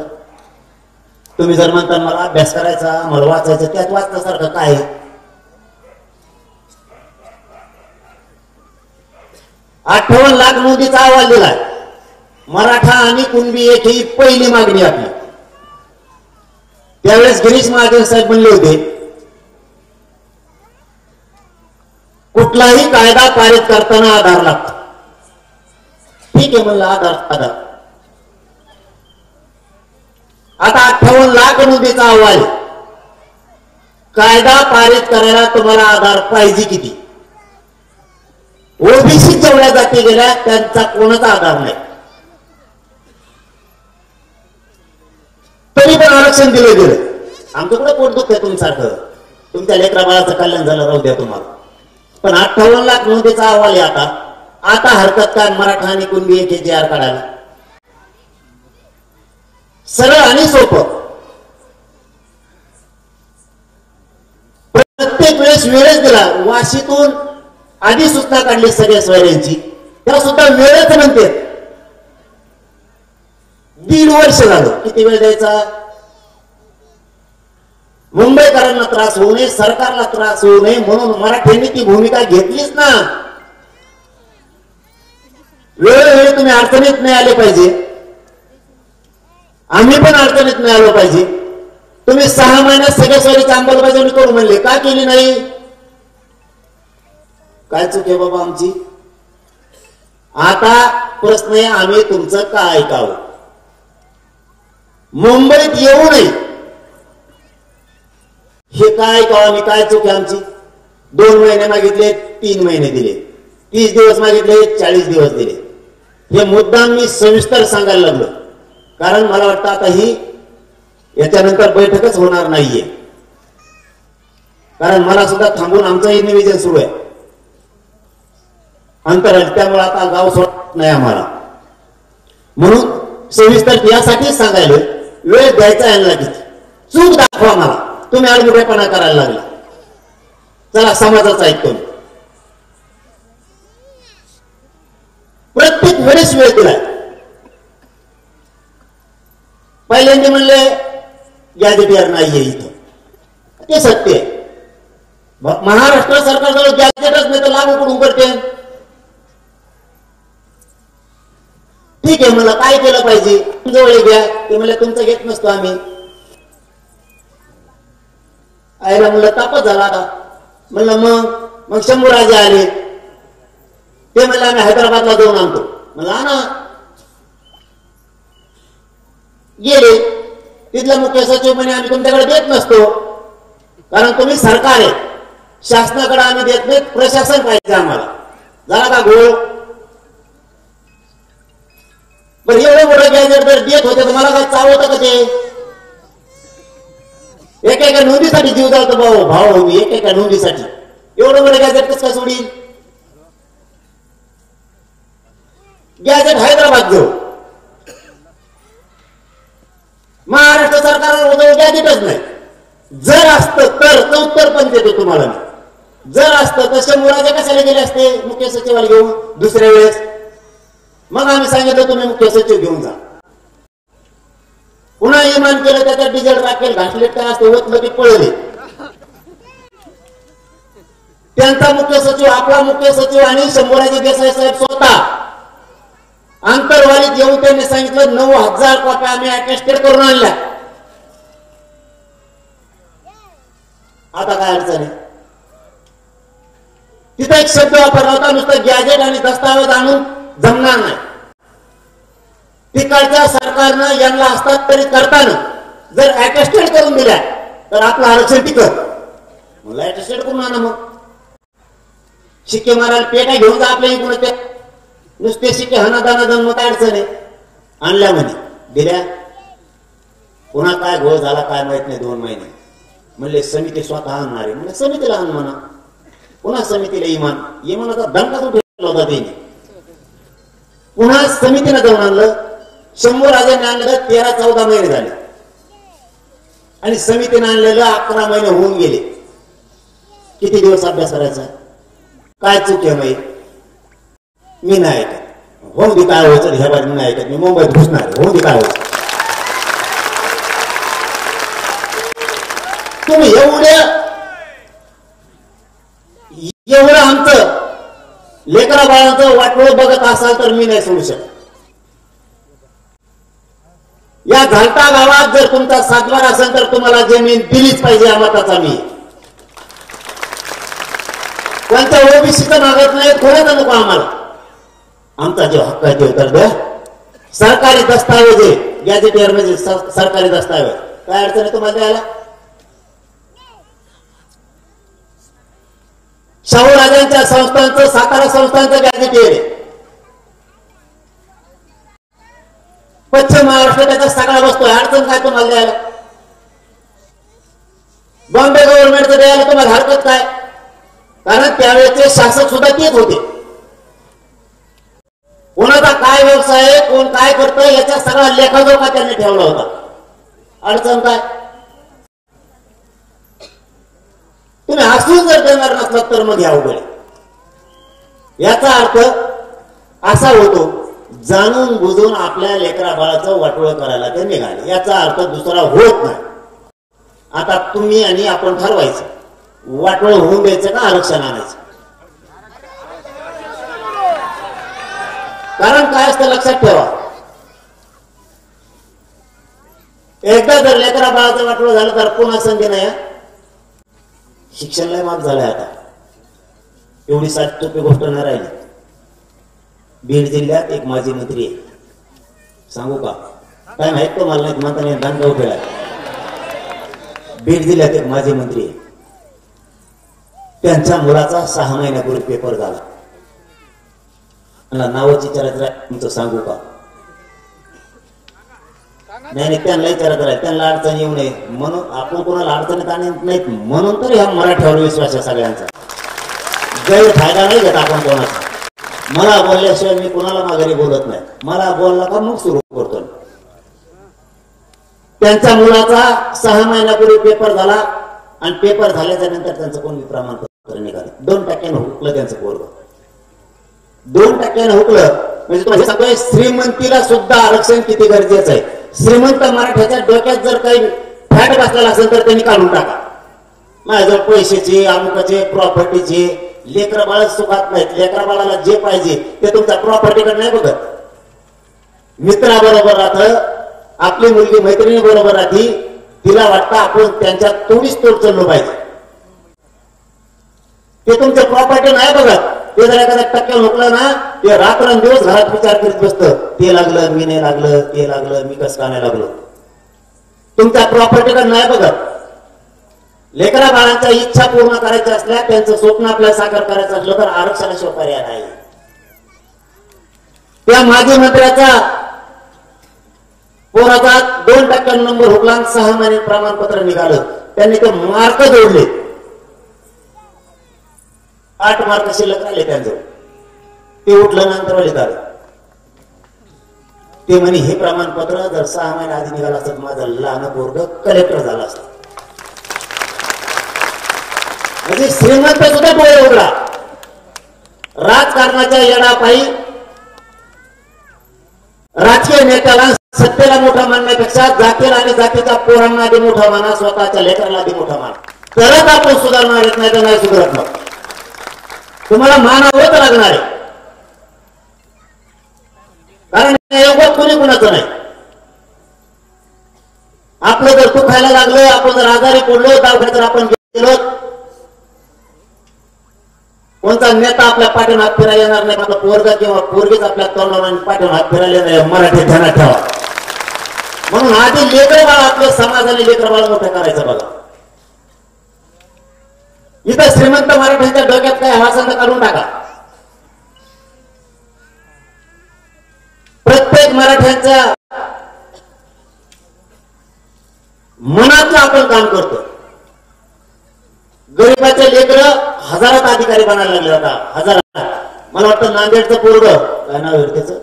तुम्ही जर म्हणता मला अभ्यास करायचा, मला वाचायचं, त्यात वाचण्यासारखं काय. 58 लाख नोंदीचा अहवाल दिलाय. मराठा आणि कुणबी एक ही पहिली मागणी आपली. त्यावेळेस गिरीश महाजन साहेब म्हणले होते, कुठलाही कायदा पारित करताना आधार लागतो. ठीक आहे म्हणलं, आधार. आता 58 लाख नोंदीचा अहवाल, कायदा पारित करायला तुम्हाला आधार पाहिजे किती. ओबीसी जेवढ्या जाती गेल्या त्यांचा कोणाचा आधार नाही, तरी पण आरक्षण दिलं गेलं. आमचं कुठं पोट दुखत आहे तुमच्यासारखं. तुमच्या लेकरा बाळाचं कल्याण झालं राहू द्या तुम्हाला. पण 58 लाख नोंदीचा अहवाल आहे. आता हरकत काय मराठा आणि कुणबी एक JR काढायला. सरळ आणि सोपं. प्रत्येक वेळेस दिला. वाशीतून आधी सूचना काढली सगळ्या सोयऱ्यांची, त्या सुद्धा वेळच म्हणते. 1.5 वर्ष झालं. किती वेळ द्यायचा. मुंबईकरांना त्रास होऊ नये, सरकारला त्रास होऊ नये म्हणून मराठ्यांनी ती भूमिका घेतलीच ना. वेळोवेळी तुम्ही अडचणीत नाही आले पाहिजे, आम्ही पण अडचणीत नाही आलो पाहिजे. तुम्ही 6 महिन्यात सगळ्या सोयीची अंमलबजावणी करू म्हणले, का केली नाही. काय चूक आहे बाबा आमची. आता प्रश्न आहे, आम्ही तुमचं काय ऐकावं. मुंबईत येऊ नये हे काय ऐकावं आम्ही. काय चूक आहे आमची. 2 महिने मागितले, 3 महिने दिले. 30 दिवस मागितले, 40 दिवस दिले. हे मुद्दाम मी सविस्तर सांगायला लागलो, कारण मला वाटतं आता ही याच्यानंतर बैठकच होणार नाहीये. कारण मला सुद्धा थांबून आमचंही निवेदन सुरू आहे अंतराळ. त्यामुळे आता गाव सोडत नाही आम्हाला. म्हणून सविस्तर यासाठीच सांगायलो, वेळ द्यायचा यांना किती, चूक दाखवा मला, तुम्ही आडमुठेपणा करायला लागला. चला समाजाचा ऐकतो मी. प्रत्येक वेळेस वेळ दिलाय. पहिल्यांदा म्हणले गॅजेटियर नाहीये इथं, ते सत्य आहे. महाराष्ट्र सरकारजवळ गॅजेटच नाही तर लागू कुठून करते. ठीक आहे, मला काय केलं पाहिजे, जवळ घ्या. ते म्हणले तुमचं घेत नसतो आम्ही. आईला म्हणलं तापच झाला आता. म्हणलं मग शंभूराजे आले, ते म्हणलं आम्ही हैदराबादला जाऊन आणतो. म्हणलं आणा. गेले. तिथला मुख्य सचिव म्हणे आम्ही तुमच्याकडे देत नसतो, कारण तुम्ही सरकार आहे, शासनाकडे आम्ही देत नाही, प्रशासन पाहिजे आम्हाला. झाला का घोळ? बरं, एवढं मोठं गॅजेट जर देत होते तर मला काय चावतं का ते? एका नोंदीसाठी जीव जातो भाऊ मी, एका नोंदीसाठी एवढं मोठं गॅजेट कसं काय सोडील? गॅजेट हैदराबाद जाऊ, महाराष्ट्र सरकार गॅजेटच नाही. जर असतं तर उत्तर पण देतो तुम्हाला मी. जर असतं तर शंभूराजे कशाला गेले असते मुख्य सचिवाला घेऊन दुसऱ्या वेळेस? मग आम्ही सांगितलं तुम्ही मुख्य सचिव घेऊन जा. पुन्हा इमान केलं, त्याच्यात डिझेल राखेल घासले, काय असते होत की पळले. त्यांचा मुख्य सचिव, आपला मुख्य सचिव आणि शंभूराजे देसाई साहेब स्वतः आंतरवालीत येऊन त्यांनी सांगितलं 9,000 कॉप्या आम्ही अटेस्टेड करून आणल्या. आता काय अडचण आहे? तिथे एक शब्द वापरला होता, नुसतं गॅजेट आणि दस्तावेज आणून जमणार नाही. तिकडच्या सरकारनं यांना हस्तांतरित करताना जर अटेस्टेड करून दिल्या तर आपलं आरक्षण टिकत. मला अटेस्टेड करून आणा. मग शिक्के मारायला पेटा घेऊन जा आपल्या इकडे, नुसते शिक्के हनादाना जाऊन मग काय अडचण आहे? आणल्या म्हणे, दिल्या. पुन्हा काय घोळ झाला काय माहित नाही. 2 महिने म्हणले समिती स्वतः आणणार आहे. म्हणजे समितीला आण म्हणा. पुन्हा समितीला इमानाचा दणकाच उठवला होता त्यांनी. पुन्हा समितीनं जाऊन आणलं. शंभूराजांनी आणलं 13-14 महिने झाले आणि समितीने आणलेलं 11 महिने होऊन गेले. किती दिवस अभ्यास करायचा? काय चूक आहे माहीत? मी नाही ऐकत. होऊन दे काय व्हायचं ह्या बाजूने नाही ऐकत. मी मुंबईत घुसणार. होऊन दे काय व्हायचं. तुम्ही एवढं आमचं लेकरा बाळांचं वाटोळं बघत असाल तर मी नाही सोडू शकत. या घालता गावात जर तुमचा सातबार असेल तर तुम्हाला जमीन दिलीच पाहिजे. या मताचा मी कोणत्या ओबीसीचं मागत नाही, कोणाचा नको आम्हाला. आमचा जो हक्क आहे ते उत्तर द्या. सरकारी दस्तावेज आहे, गॅजेटियर म्हणजे सरकारी दस्तावेज. काय अडचण आहे तुम्हाला द्यायला? शाहूराजांच्या संस्थांचं, सातारा संस्थांचं गॅजेटियर आहे. पश्चिम महाराष्ट्र त्याचा सगळा वस्तू आहे. अडचण काय तुम्हाला द्यायला? बॉम्बे गव्हर्नमेंटचं द्यायला तुम्हाला हरकत काय? कारण त्यावेळेचे शासक सुद्धा तेच होते. कोणाचा काय व्यवसाय आहे, कोण काय करतं याचा सगळा लेखाजोखा त्यांनी ठेवला होता. अडचण काय? तुम्ही हसून जर देणार नसलात तर मग या अवघड. याचा अर्थ असा होतो जाणून बुजून आपल्या लेकरा बाळाचं वाटोळं करायला ते निघाले. याचा अर्थ दुसरा होत नाही. आता तुम्ही आणि आपण ठरवायचं वाटोळं होऊन द्यायचं का आरक्षण आणायचं. कारण काय असतं लक्षात ठेवा, एकदा जर लेकरा बाळाचं वाटोळं झालं तर पुन्हा संधी नाही. शिक्षण लय माग झालंय आता. एवढी 60% गोष्ट नाही राहिली. बीड जिल्ह्यात एक माजी मंत्री आहे. सांगू का? काय माहित तो मला नाही म्हणता नाही. दांडगा उठेला. बीड जिल्ह्यात एक माजी मंत्री आहे. त्यांच्या मुलाचा 6 महिन्यापूर्वी पेपर झाला. मला नावाची चरित्र तुमचं सांगू का? नाही त्यांना विचारत राहील. त्यांना अडचण येऊ नये म्हणून आपण कोणाला अडचणीत आणत नाहीत म्हणून तर ह्या मराठीवर विश्वास आहे सगळ्यांचा. गैरफायदा नाही घेत आपण कोणाचा. मला बोलल्याशिवाय मी कोणाला माघारी बोलत नाही. मला बोलला का मग सुरू करतो. त्यांच्या मुलाचा 6 महिन्यापूर्वी पेपर झाला आणि पेपर झाल्याच्या नंतर त्यांचं कोणी प्रमाणपत्र निघालं 2% हुकलं त्यांचं पोरग 2% हुकलं म्हणजे तुम्हाला सांगतोय श्रीमंतीला सुद्धा आरक्षण किती गरजेचं आहे. श्रीमंत मराठ्याच्या डोक्यात जर काही फॅट बसलेला असेल तर त्यांनी काढून टाका. माझ्याजवळ पैशाचे अमुकाचे प्रॉपर्टीचे लेकरं बाळ सुखात नाहीत. लेकरा बाळाला जे पाहिजे ते तुमच्या प्रॉपर्टीकडे नाही बघत. मित्राबरोबर राहतं आपली मुलगी मैत्रिणी बरोबर राहती तिला वाटतं आपण त्यांच्या तोडीस तोड चाललो पाहिजे. ते तुमचं प्रॉपर्टी नाही बघत. ते जर एखाद्या टक्के हुकलं ना ते रात्रंदिवस घरात विचार करीत बसतं ते लागलं मी नाही लागलं ते लागलं मी कसं का नाही लागलो. तुमच्या प्रॉपर्टीकडे नाही बघत. लेकरा बाळांच्या इच्छा पूर्ण करायच्या असल्या त्यांचं स्वप्न आपल्याला साकार करायचं असलं तर आरक्षणाशिवाय पर्याय नाही. त्या माजी मंत्र्याचा पोराचा 2% नंबर हुकला 6 महिने प्रमाणपत्र निघालं. त्यांनी ते मार्क जोडले 8 मार्क शिल्लक राहिले त्यांचं. ते उठलं नंतर वाले झालं. ते म्हणे हे प्रमाणपत्र जर 6 महिने आधी निघालं असत माझं लहान पोरग कलेक्टर झालं असत. म्हणजे श्रीमंत सुद्धा डोळे उघडा. राजकारणाच्या येडापायी राजकीय नेत्याला सत्तेला मोठा मानण्यापेक्षा जातीला आणि जातीच्या पोरांना आधी मोठा माना स्वतःच्या लेकराला आधी मोठा माना तरच आपण सुधारणार येत नाही तर नाही सुधारत. मग तुम्हाला मानावंच लागणार आहे कारण योगात कोणी कुणाचं नाही. आपलं जर तू खायला लागलं आपण जर आजारी पडलो दवाखान्यात जर आपण गेलो कोणता नेता आपल्या पाठीवर हात फिरायला येणार नाही. आपला पोरगा किंवा पोरगीच आपल्या तोंडावर पाठीवर हात फिरायला येणार. मराठी ध्यानात ठेवा. म्हणून आधी लेकर बाळ आपल्या समाजाने लेकर बाळ मोठं करायचं बघा. इथं श्रीमंत मराठ्यांच्या डोक्यात काय हवासंत काढून टाका. प्रत्येक मराठ्यांच्या मनातलं आपण काम करतो. गरीबाचे लेकर हजारात अधिकारी बनायला लागले आता हजारात. मला वाटतं नांदेडचं पोरग काय नाव आहे त्याचं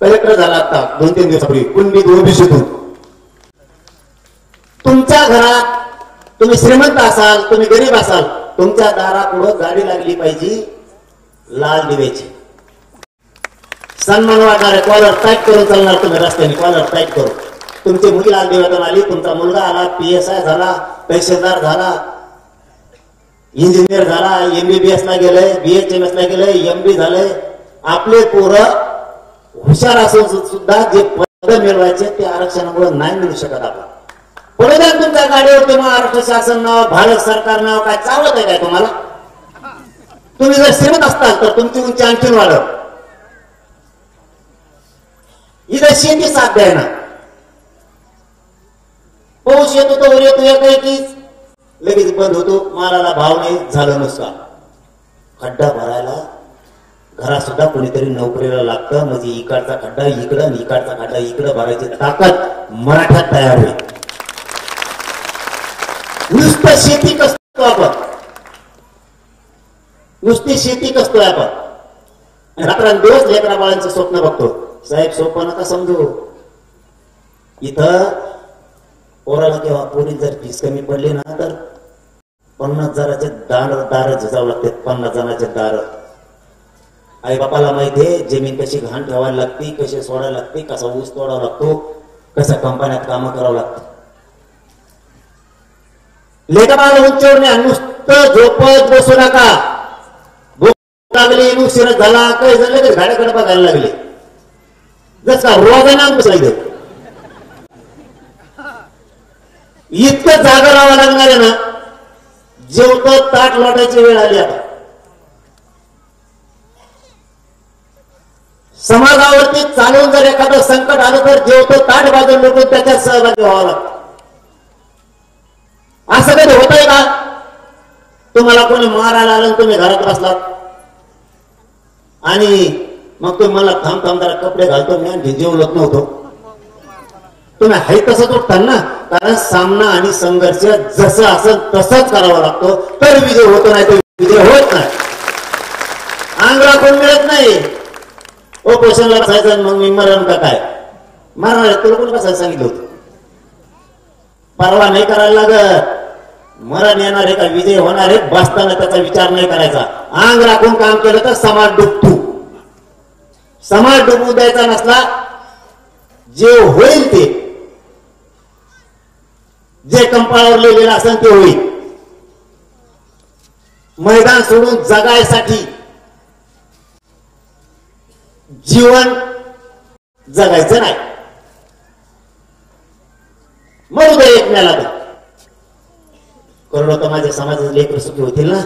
कलेक्टर झाला आता 2-3 दिवसापूर्वी कुणबी ओबीसीतून. तुमच्या घरात तुम्ही श्रीमंत असाल तुम्ही गरीब असाल तुमच्या दारापुढं गाडी लागली पाहिजे लाल दिव्याची सन्मान वाटणारे कॉलर टाईट करून चालणार तुम्ही रस्त्याने कॉलर टाईट करून. तुमची मुलगी लाल दिव्यातून आली तुमचा मुलगा आला PSI झाला तहसीलदार झाला इंजिनियर झाला MBBS ला गेलंय BHMS ला गेलंय MD झालंय. आपले पोरं हुशार असून सुद्धा जे पद मिळवायचे ते आरक्षणामुळे नाही मिळू शकत. आपण पुढे जाऊन तुमच्या गाडीवरती महाराष्ट्र शासन नाव भारत सरकार नाव काय चालत आहे काय तुम्हाला. तुम्ही जर श्रीमंत असताल तर तुमची उंची आणखीन वाढत. इथं शेती साध्य आहे ना. पाऊस येतो तो येतो एकाएकीच लगेच बंद होतो. मालाला भाव नाही झालं नुसतं. खड्डा भरायला घरात सुद्धा कोणीतरी नोकरीला लागतं म्हणजे इकडचा खड्डा इकडं आणि इकडचा खड्डा इकडं भरायची ताकद मराठ्यात तयार होईल. नुसतं शेती कसतो आपण नुसती शेती कसतोय आपण. रात्रंदिवस लेकरा बाळांचं स्वप्न बघतो. साहेब स्वप्न नका समजू. इथं पोराला किंवा पोरी जर फीस कमी पडली ना तर 50 जणांचे दार झिजावं लागते. 50 जणांचे दार. आई बापाला माहितीये जमीन कशी घाण ठेवायला लागते कशी सोडायला लागते कसा ऊस तोडावा लागतो कसा कंपन्यात कामं करावं लागतं. लेकराला उंचीवर नाही नुसतं झोपत बसू नका. भूक लागली उशीर झाला काही झालं की झाडाकडे बघायला लागले जस का रोगाना बसायचं. इतकं जागा राहावं लागणार आहे ना जेवतो ताट लोटायची वेळ आली. आता समाजावरती चालून जर एखादं संकट आलं तर जेवतो ताट बाजून लोटून त्याच्यात सहभागी व्हावं लागतं. असं कधी होतंय का. तुम्हाला कोणी मारायला आलं तुम्ही घरात बसलात आणि मग तुम्ही मला थांब जरा कपडे घालतो मी आणखी जेवलत नव्हतो. तुम्ही हाय तसंच उठता ना कारण सामना आणि संघर्ष जसं असेल तसंच करावा लागतो तर विजय होतो नाही तर विजय होत नाही. अंग राखून मिळत नाही. उपोषणला बसायचं मग मी मरण का काय मारणार तुला कोणी बसायला सांगितलं होतं. परवा नाही करायला लागत. मरण येणार आहे का विजय होणार आहे बसताना त्याचा विचार नाही करायचा. अंग राखून काम केलं तर समाज डुबतो. समाज डुबू द्यायचा नसला, जे होईल ते, जे कंपाळावर लिहिलेलं असेल ते होईल. मैदान सोडून जगायसाठी जीवन जगायचं नाही. मरू दे एक मेला तर करोडो तर माझ्या समाजाचे लेकर सुखी होतील ना,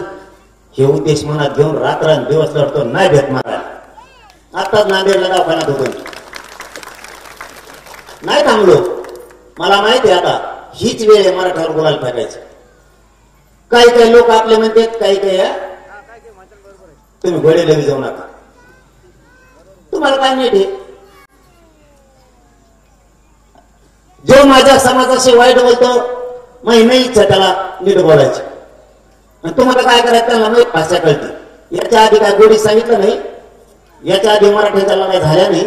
हे उद्देश मनात घेऊन रात्रंदिवस लढतो. नाही भेट मारायला. आताच नांदेडला दवाखान्यात होतो, नाही थांबलो. मला माहिती आहे आता हीच वेळ आहे मराठ्यावर बोलायला टाकायचं. काही काही लोक आपले म्हणतात, काही काही तुम्ही घोडे लवी जाऊ नका. तुम्हाला काय नीट आहे? जो माझ्या समाजाशी वाईट बोलतो मग नाही इच्छा त्याला नीट बोलायची. तुम्हाला काय करायचं त्याला नाही भाषा कळते. याच्या आधी काय गोडी सांगितलं नाही, याच्या आधी मराठ्याच्या लढाई झाल्या नाही,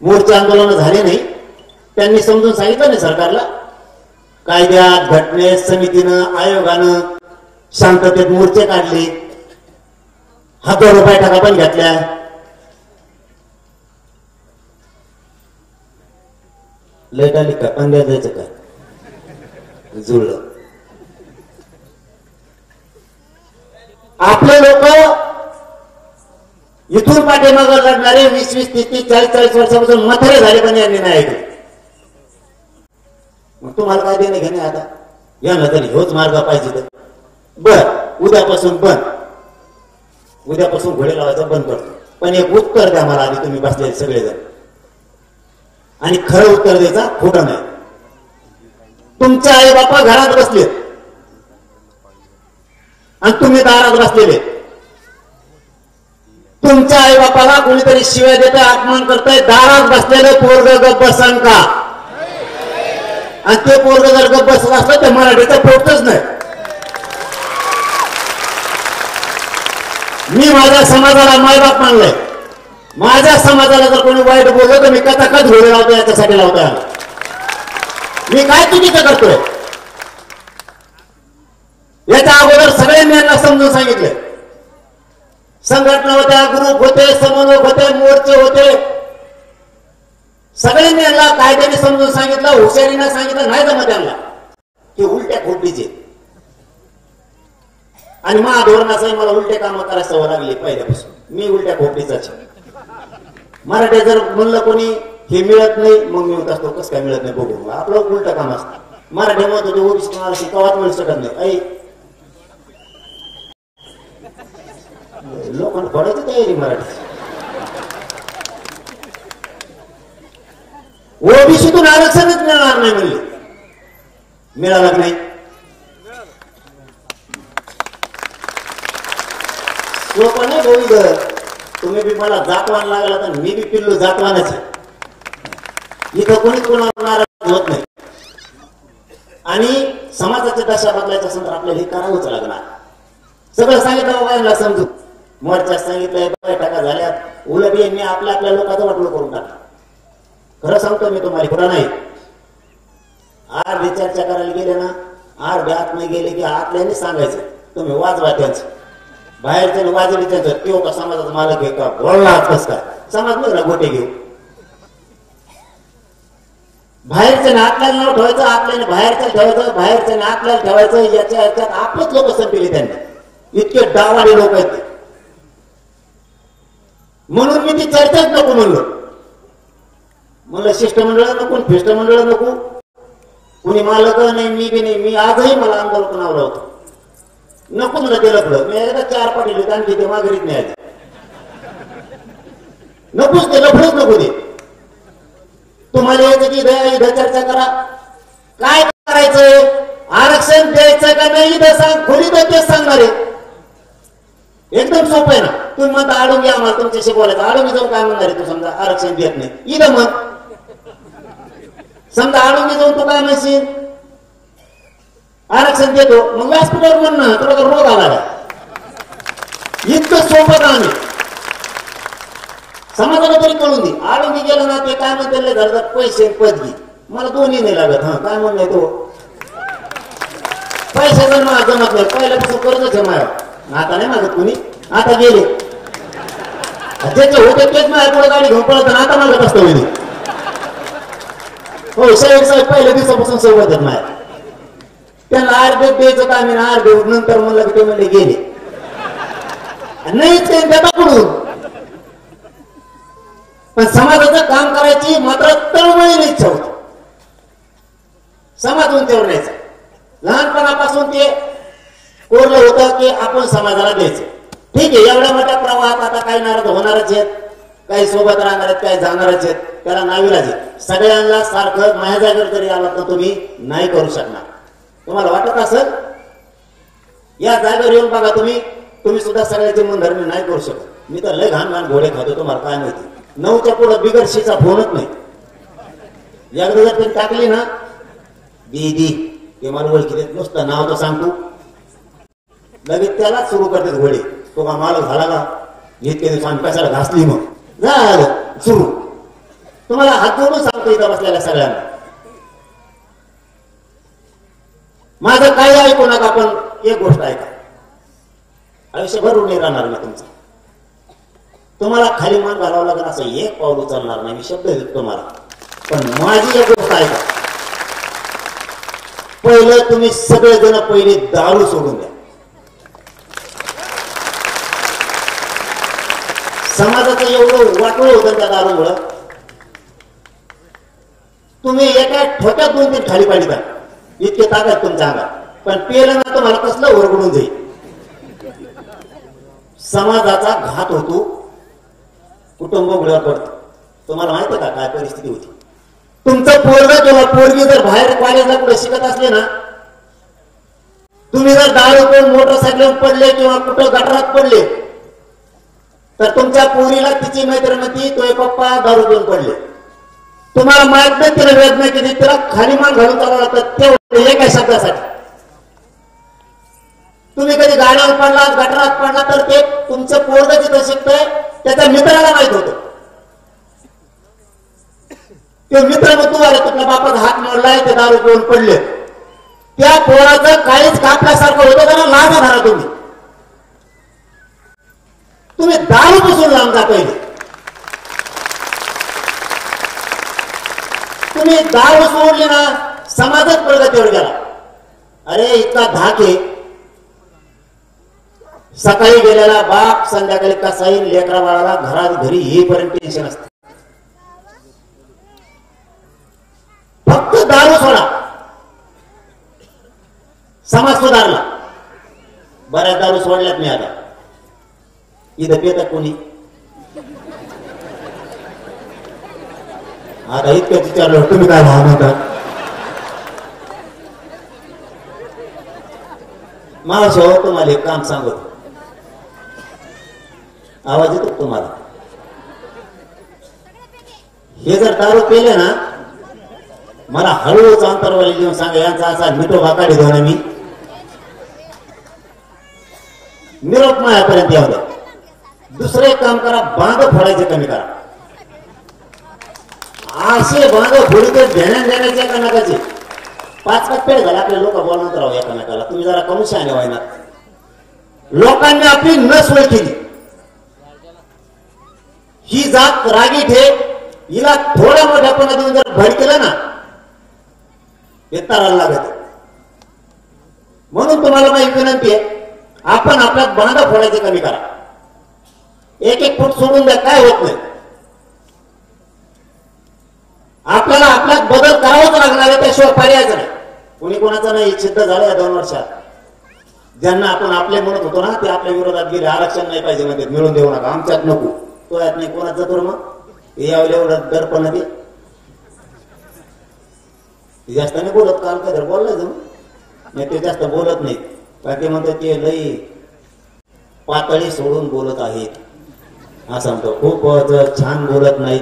मोर्चे आंदोलन झाले नाही. त्यांनी समजून सांगितलं नाही सरकारला. कायद्यात, घटनेत, समितीनं, आयोगानं शांततेत मोर्चे काढले, हातावर बैठका पण घेतल्या. लाईट आली का? पंध्या जायचं का? जुळलं. आपले लोक इथून पाठीमागे लढणारे 20-20, 30-30, 40-40 वर्षापासून म्हातारे झाले पण यांनी नाही ऐकले. मग तुम्हाला काय देणे घेणे आता? यांना तरी होच मार्ग पाहिजे तर बर उद्यापासून बंद, उद्यापासून घोडे लावायचं बंद करतो. पण एक उत्तर द्या मला आधी तुम्ही बसलेले सगळेजण, आणि खरं उत्तर द्यायचा, खोटं नाही. तुमचे आई बापा घरात बसले आणि तुम्ही दारात बसलेले. तुमच्या आई बापाला कोणीतरी शिव्या देते, अपमान करताय, दारात बसलेले पोरग गप्प बसन का? आणि ते पोरग जर गप्प बसत असलं तर मराठीचं पोटच नाही. मी माझ्या समाजाला मायबाप मानलंय. माझ्या समाजाला जर कोणी वाईट बोललं तर मी कथाकथ घोडे लावतो, याच्यासाठी लावतोय. मी काय चुकीचं करतोय याच्या अगोदर सगळ्यांनी यांना समजून सांगितलं. संघटना होत्या, ग्रुप होते, समन्वयक होते, मोर्चे होते, सगळ्यांनी यांना कायद्याने समजून सांगितलं, हुशारीनं सांगितलं. नाही जमत त्यांना, की उलट्या खोटीचे. आणि महाधोरणाचं मला उलटे कामं करायला सवय लागली पहिल्यापासून. मी उलट्या खोपडीचाच. मराठी जर म्हणलं कोणी हे मिळत नाही, मग मी होत असतो कसं काय मिळत नाही बघू. आपलं उलट काम असतं. मराठी मत होते ओबीसी कोणाला शिकावाच मिळू शकत नाही. लोकांना पडायची तयारी मराठी. ओबीसीतून आरक्षणच मिळणार नाही म्हणले, मिळालं नाही. सोपं नाही बोल. तुम्ही बी मला जातवान लागला तर मी बी पिल्लू जातवानच आहे. इथं कोणीच कोणाला नाराज होत नाही. आणि समाजाच्या दशा बदलायच्या असेल तर आपल्याला हे करावंच लागणार. सगळं सांगितलं बाबा यांना समजून. मोर्चा सांगितलंय, बैठका झाल्यात, उलट यांनी आपल्या लोकांचं वाटलं करून टाकलं. खरं सांगतो मी तुम्हाला, खोटं नाही. अर्धी चर्चा करायला गेले ना, अर्धे आत नाही गेले की आतल्याने सांगायचं तुम्ही वाजवा त्यांचं. बाहेरच्या वाजवी त्यांचं तो का समाजाचा मालक आहे का, बोलला कस काय समाज नका गोटे घेऊ. बाहेरच्याने आतल्याला नाव ठेवायचं, आतल्याने बाहेरच्या ठेवायचं, बाहेरच्याने आतल्याला ठेवायचं. याच्यात आपलंच लोक संपले त्यांनी. इतके डावाडे लोक आहेत. म्हणून मी ती चर्चाच नको म्हणलं शिष्टमंडळ नको, फेष्टमंडळ नको, कुणी मालक नाही, मी बी नाही. मी आजही मला आंदोलन नावलं होतं, नको मला ते लफडं. मी एकदा 4 पाटील आणखी ते माघारीत नाही आले. नकोच ते लफडच नको ते. तुम्हाला यायचं की इथं चर्चा करा. काय करायचंय, आरक्षण द्यायचं का नाही इथं सांग. खोली तर तेच सांगणार आहे. एकदम सोपं आहे ना. तुम्ही म्हणता आडून आम्हाला तुमच्याशी बोलायचं. आडून जाऊन काय म्हणणार आहे तू? समजा आरक्षण देत नाही इथं मग समजा आडून जाऊन तू काय म्हणशील, आरक्षण देतो. मग व्यासपीठावर म्हणणं तुला रोग आला का? इतकं सोपं काम आहे. समाजाला तरी कळून दे. आडून गेलं ना ते काय म्हणते पैसे पदगी मला दोन्ही नाही लागत. हा काय म्हणणं तो पैसे जमत नाही पहिल्यापासून कर्जच आहे माझ्यावर आता नाही मागत कुणी आता गेले ज्याचे होते तेच माझ्या पुढे गाडी घेऊन पळत आता मागत असतो होईल हो साहेब पहिल्या दिवसापासून सोबत आहेत माझ्या त्यांना अर्धे द्यायचं का आम्ही अर्धे नंतर म्हणलं की ते म्हणले गेले नाहीच काही त्याच्याकडून पण समाजाचं काम करायची मात्र तळमळीने इच्छा होती समाज उंचीवर न्यायचा लहानपणापासून ते कोरलं होतं की आपण समाजाला द्यायचं ठीक आहे एवढ्या मोठ्या प्रवाहात आता काही नाराज होणारच आहेत काही सोबत राहणार आहेत काही जाणारच आहेत त्याला नाविलाज आहे सगळ्यांना सारखं माझ्या जागेवर जरी आलात तर तुम्ही नाही करू शकणार तुम्हाला वाटत असेल या जागेवर येऊन बघा तुम्ही सुद्धा सगळ्याचे मनधर्मी नाही करू शकत मी तर लय घाण घाण घोडे खातो तुम्हाला काय माहिती 9च्या पुढे बिगर शीचा फोनच नाही एकदा जर त्यांनी टाकली ना दीदी ते मला ओळखी देत नुसतं नाव तर सांगतो लगेच त्यालाच सुरू करतात घोडे तो का मालक झाला का इतके दिवस आम्ही कशाला घासली मग झालं सुरू तुम्हाला हात जोडून सांगतो इथं बसलेल्या सगळ्यांना माझं काही ऐकू नका पण एक गोष्ट ऐका आयुष्यभर उणे राहणार नाही तुमचं तुम्हाला खाली मान घालावं लागेल असं एक पाऊल उचलणार नाही मी शब्द देतो तुम्हाला पण माझी एक गोष्ट ऐका पहिलं तुम्ही सगळेजण पहिले दारू सोडून द्या समाजाचं एवढं वाटोळ होतं त्या दारूमुळं तुम्ही एका ठोक्यात 2-3 खाली पाडीता इतके ताकद तुमच्या अंगात पण पेलं ना तुम्हाला कसलं ओरगडून जाईल समाजाचा घात होतो कुटुंब गुळ्या पडतो तुम्हाला माहिती का काय परिस्थिती होती तुमचं पोरग किंवा पोरगी जर बाहेर कॉलेजला कुठे शिकत असले ना तुम्ही जर दारू पिऊन मोटरसायकलवर पडले किंवा कुठं गटारात पडले तर तुमच्या पोरीला तिची मैत्रीण म्हणती तोय पप्पा दारू पिऊन पडले तुम्हाला माहित नाही तिला वेदना केली तिला खाली मान घालून चालवं लागतं तेवढं एका शब्दासाठी तुम्ही कधी गाड्यावर पडला गटारात पडला तर ते तुमचं पोरग जिथं शिकतंय त्याच्या मित्राला माहित होतं ते मित्र मग तुम्हाला तुमच्या बापाचा हात मोडलाय ते दारू पिऊन पडले त्या पोराचं काहीच कापल्यासारखं होतं त्यांना लाज धरा तुम्ही दारू पासून लांब जा पहिले तुम्ही दारू सोडली ना समाजच प्रगतीवर गेला अरे इतका धाक आहे सकाळी गेलेला बाप संध्याकाळी कसाही लेकरा बाळाला घरी येईपर्यंत टेन्शन असतं फक्त दारू सोडा समाज सुधारला बऱ्याच दारू सोडल्यात मी आता इथं पेतात कोणी आता इतकं विचारलं तुम्ही काय भाव म्हणता मावशी तुम्हाला एक काम सांगतो आवाज येतो तुम्हाला हे जर दारू पेले ना मला हळूच अंतरवाली देऊन सांगा यांचा असा मिठो काढी देऊ ना मी निरोप मायापर्यंत येऊ द्या दुसरं एक काम करा बांध फोडायचे कमी करा असे बांध फोडीत देण्याचे एकामेकाचे 5 पेड झाले आपले लोक बोलवत राहू एकामेकाला तुम्ही जरा कमी शहाणे व्हायना लोकांनी आपली नसोय केली ही जात रागीट आहे हिला थोड्या मोठ्यापणा देऊन जर भर केलं ना हे तारायला लागत म्हणून तुम्हाला माझी विनंती आहे आपण आपल्यात बांधा फोडायचे कमी करा 1-1 फूट सोडून द्या काय होत नाही आपल्याला आपल्यात बदल करावाच लागणार आहे त्याशिवाय पर्यायच नाही कोणी कोणाचं नाही सिद्ध झालं या 2 वर्षात ज्यांना आपण आपले म्हणत होतो ना ते आपल्या विरोधात गेले आरक्षण नाही पाहिजे मध्ये मिळून देऊ नका आमच्यात नको तो यात नाही कोणाच जातो मग यावं एवढं दर्पण ते जास्त नाही बोलत काल काय तर बोललाय नाही ते जास्त बोलत नाही बाकी म्हणतो ते लई पातळी सोडून बोलत आहेत असं म्हणतो खूप छान बोलत नाही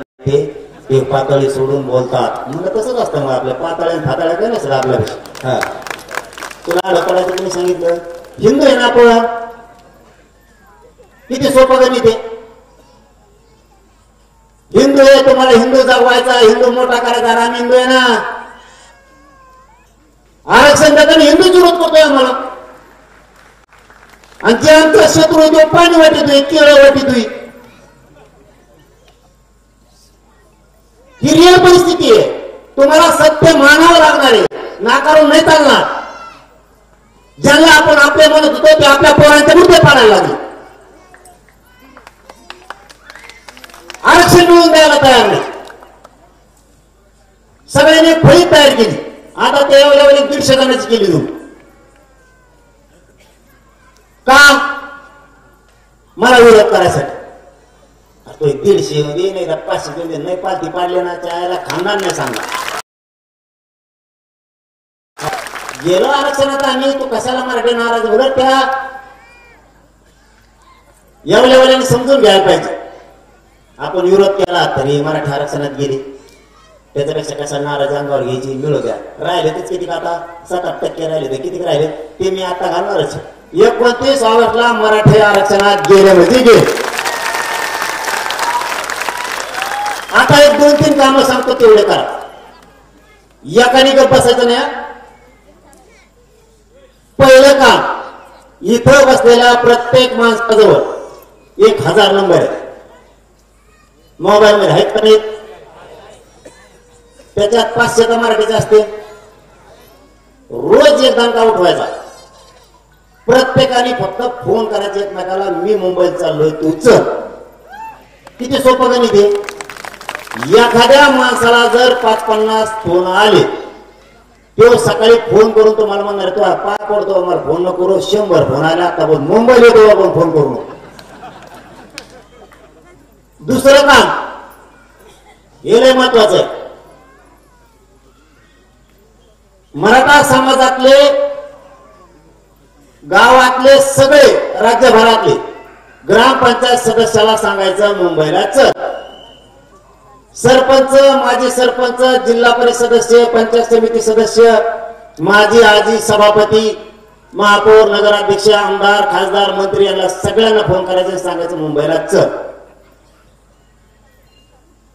ते पातळी सोडून बोलतात म्हणजे तसंच असतं मग आपल्या पातळ्या फातळ्या काय नसलं आपल्यापेक्षा हा तुला ढकलायचं तुम्ही सांगितलं हिंदू आहे ना आपण किती सोपं गणित आहे हिंदू आहे तुम्हाला हिंदू जगवायचा हिंदू मोठा करायचा राम हिंदू आहे ना आरक्षण देताना हिंदूच विरोध करतोय आम्हाला, आणि जे आमचा शत्रू आहे तो पाणी वाटतोय, केळं वाटतोय. ही रिअल परिस्थिती आहे. तुम्हाला सत्य मानावं लागणार आहे, नाकारून नाही चालणार. ज्यांना आपण आपले म्हणत होतो ते आपल्या पोरांचे मुद्दे पाडायला लागले. आरक्षण मिळवून द्यायला तयार नाही. सगळ्यांनी फळी तयार केली. आता ते एवढ्या 150 जणांची केली तुम्ही का? मला विरोध करायसाठी. तो 150 मध्ये नाही तर 500 मध्ये नाही पालती पाडले ना त्याला खानदार नाही सांगणार. गेलो आरक्षणात आम्ही, तू कशाला मराठी नाराज उलट त्या एवढ्याने समजून घ्यायला पाहिजे. आपण विरोध केला तरी मराठी आरक्षणात गेली, त्याच्यापेक्षा कशा नाराज अंगावर घ्यायची. मिळू द्या. राहिले तेच किती, आता 7-8% राहिले ते किती राहिले ते मी आता घालणारच. 29 ऑगस्टला मराठी आरक्षणात गेले म्हणजे गेले. आता 1-2-3 कामं सांगतो तेवढे करा. एकाने गप्प बसायचं नाही. पहिलं काम, इथं बसलेल्या प्रत्येक माणसाजवळ 1000 नंबर आहे. मोबाईल मध्ये आहेत का नाही? त्याच्यात 500 तर मराठीचे असते. रोज एक दणका उठवायचा. प्रत्येकाने फक्त फोन करायचे एकमेकाला, मी मुंबईत चाललोय तू चल. किती सोपं गणित आहे. एखाद्या माणसाला जर 5-50 फोन आले, तो सकाळी फोन करून तुम्हाला म्हणणार तो पाय पडतो मला फोन न करू. 100 फोन आले आता बोल मुंबईला येतो आपण फोन करू नको. दुसरं काम हे लय महत्वाचं आहे. मराठा समाजातले, गावातले सगळे, राज्यभरातले ग्रामपंचायत सदस्याला सांगायचं मुंबईला चल. सरपंच, माजी सरपंच, जिल्हा परिषद सदस्य, पंचायत समिती सदस्य, माजी आजी सभापती, महापौर, नगराध्यक्ष, आमदार, खासदार, मंत्री यांना सगळ्यांना फोन करायचं, सांगायचं मुंबईला चल.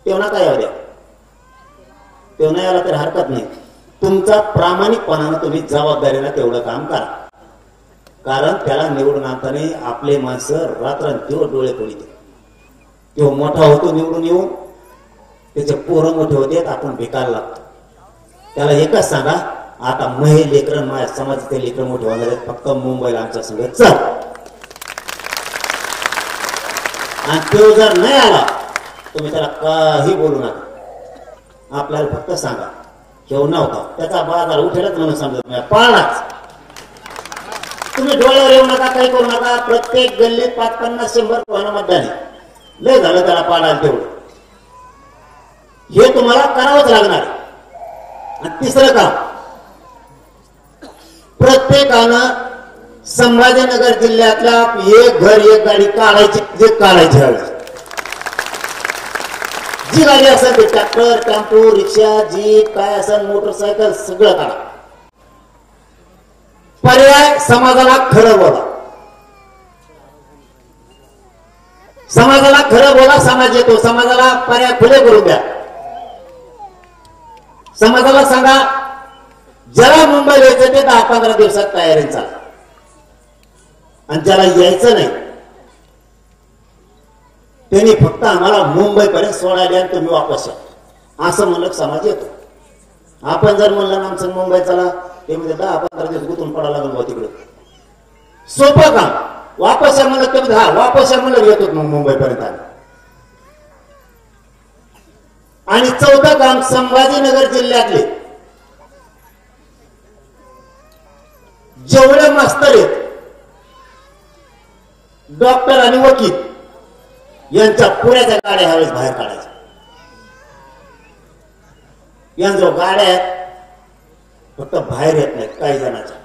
तेव्हा काय यावं द्या, तेव्हा यायला तर हरकत नाही. तुमचा प्रामाणिकपणानं तुम्ही जबाबदारीनं तेवढं काम करा. कारण त्याला निवडून आणताना आपले माणसं रात्रंदिवस डोळे पडित. तो मोठा होतो निवडून येऊन, त्याचे पोरं मोठे होते, आपण भिकायला लागतो. त्याला एकच सांगा, आता महे लेकरं माझ्या समाजाचे लेकरं मोठे होणार आहेत, फक्त मुंबईला आमच्या संग चल. आणि तो जर नाही आला तुम्ही त्याला काही बोलू नका. आपल्याला फक्त सांगा घेऊन नव्हता, त्याचा बाजार उठेलच म्हणून समजत नाही, पाळणाच. तुम्ही डोळ्यावर येऊ नका, काही करू नका. प्रत्येक गल्लीत 5-50-100 पोहानं मतदान आहे. लय झालं त्याला पाडायला तेवढं. हे तुम्हाला करावंच लागणार. आणि तिसरं काम, प्रत्येकानं संभाजीनगर जिल्ह्यातल्या एक घर एक गाडी काढायची, जे काढायची हवी. जी गाडी असेल ते ट्रॅक्टर, टेम्पो, रिक्षा, जीप काय असेल, मोटरसायकल सगळं काढा. पर्याय समाजाला खरं बोला. समाजाला खरं बोला. समाज येतो. समाजाला पर्याय खुले करून द्या. समाजाला सांगा ज्याला मुंबईला यायचं ते 10-15 दिवसात तयारी चाल. आणि ज्याला यायचं नाही त्यांनी फक्त आम्हाला मुंबईपर्यंत सोडायला आणि तुम्ही वापस या, असं म्हणलं समाज येतो. आपण जर म्हणलं ना आमचं मुंबई चला, ते म्हणजे 10-15 दिवस गुंतून पडायला लागलो तिकडे. सोपं काम. वापस या म्हणलं ते हा वापस या म्हणलं येतो मग मुंबईपर्यंत आले. आणि चौथं काम, संभाजीनगर जिल्ह्यातले जेवढे मास्तर आहेत, डॉक्टर आणि वकील यांच्या पुण्याच्या गाड्या ह्यावेळेस बाहेर काढायच्या. यांच्या गाड्या आहेत फक्त बाहेर येत नाहीत काही जणांच्या.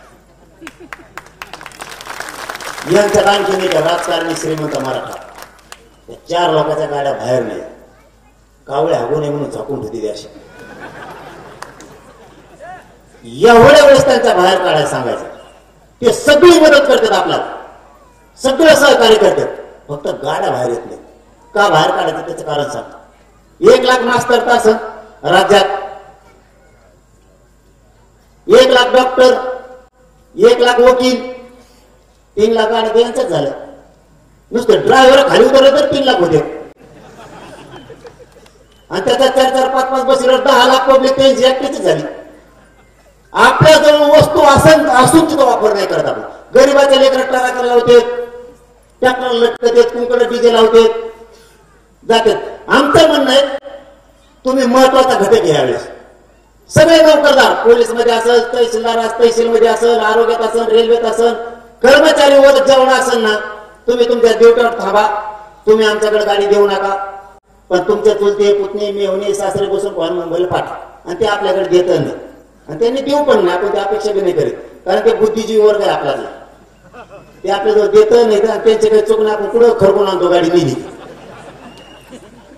यांच्यात आणखी नाही का राजकारणी श्रीमंत मराठा, 4 लोकांच्या गाड्या बाहेर नाही. कावळे हागू नये म्हणून झाकून ठेवते द्याशी. एवढ्या वेळेस त्यांच्या बाहेर काढायला सांगायचं. ते सगळी मदत करतात आपल्याला, सगळं सहकार्य करतात, फक्त गाड्या बाहेर येत नाही. का बाहेर काढायचं त्याचं कारण सांग. 1 लाख मास्तर तास राज्यात, 1 लाख डॉक्टर, 1 लाख वकील, 3 लाख गाड्या यांचंच झालं. नुसतं ड्रायव्हर खाली उतरलं तर 3 लाख होते. आणि त्याचा 4-4, 5-5 बसवर 10 लाख पब्लिक त्यांची ऍक्टिव्ह झाली. आपल्या जवळ वस्तू असून तिचा वापर नाही करत आपण. गरीबाच्या लेकरं ट्रॅक्टर लावते, ट्रॅक्टर लटकत, कुंकडे डीजे लावते, जातात. आमचं म्हणणं आहे तुम्ही महत्वाचा घटक यावेळेस सगळे नोकरदार, पोलीस मध्ये असेल, तहसील मध्ये असेल, आरोग्यात असेल, रेल्वेत असेल, कर्मचारी वर जेवढा असेल ना, तुम्ही तुमच्या ड्युटीवर थांबा. तुम्ही आमच्याकडे गाडी देऊ नका, पण तुमच्या चुलते, पुतणे, मेहुणे, सासरे बसून कोण मुंबईला पाठवा. आणि ते आपल्याकडे देत नाही आणि त्यांनी देऊ पण नाही. आपण ते अपेक्षा बी नाही करीत, कारण ते बुद्धिजीवी वर्ग आहे आपला. ते आपल्याजवळ देत नाही तर त्यांचे काही चूक नाही. आपण कुठं खरकून आणतो गाडी नेली,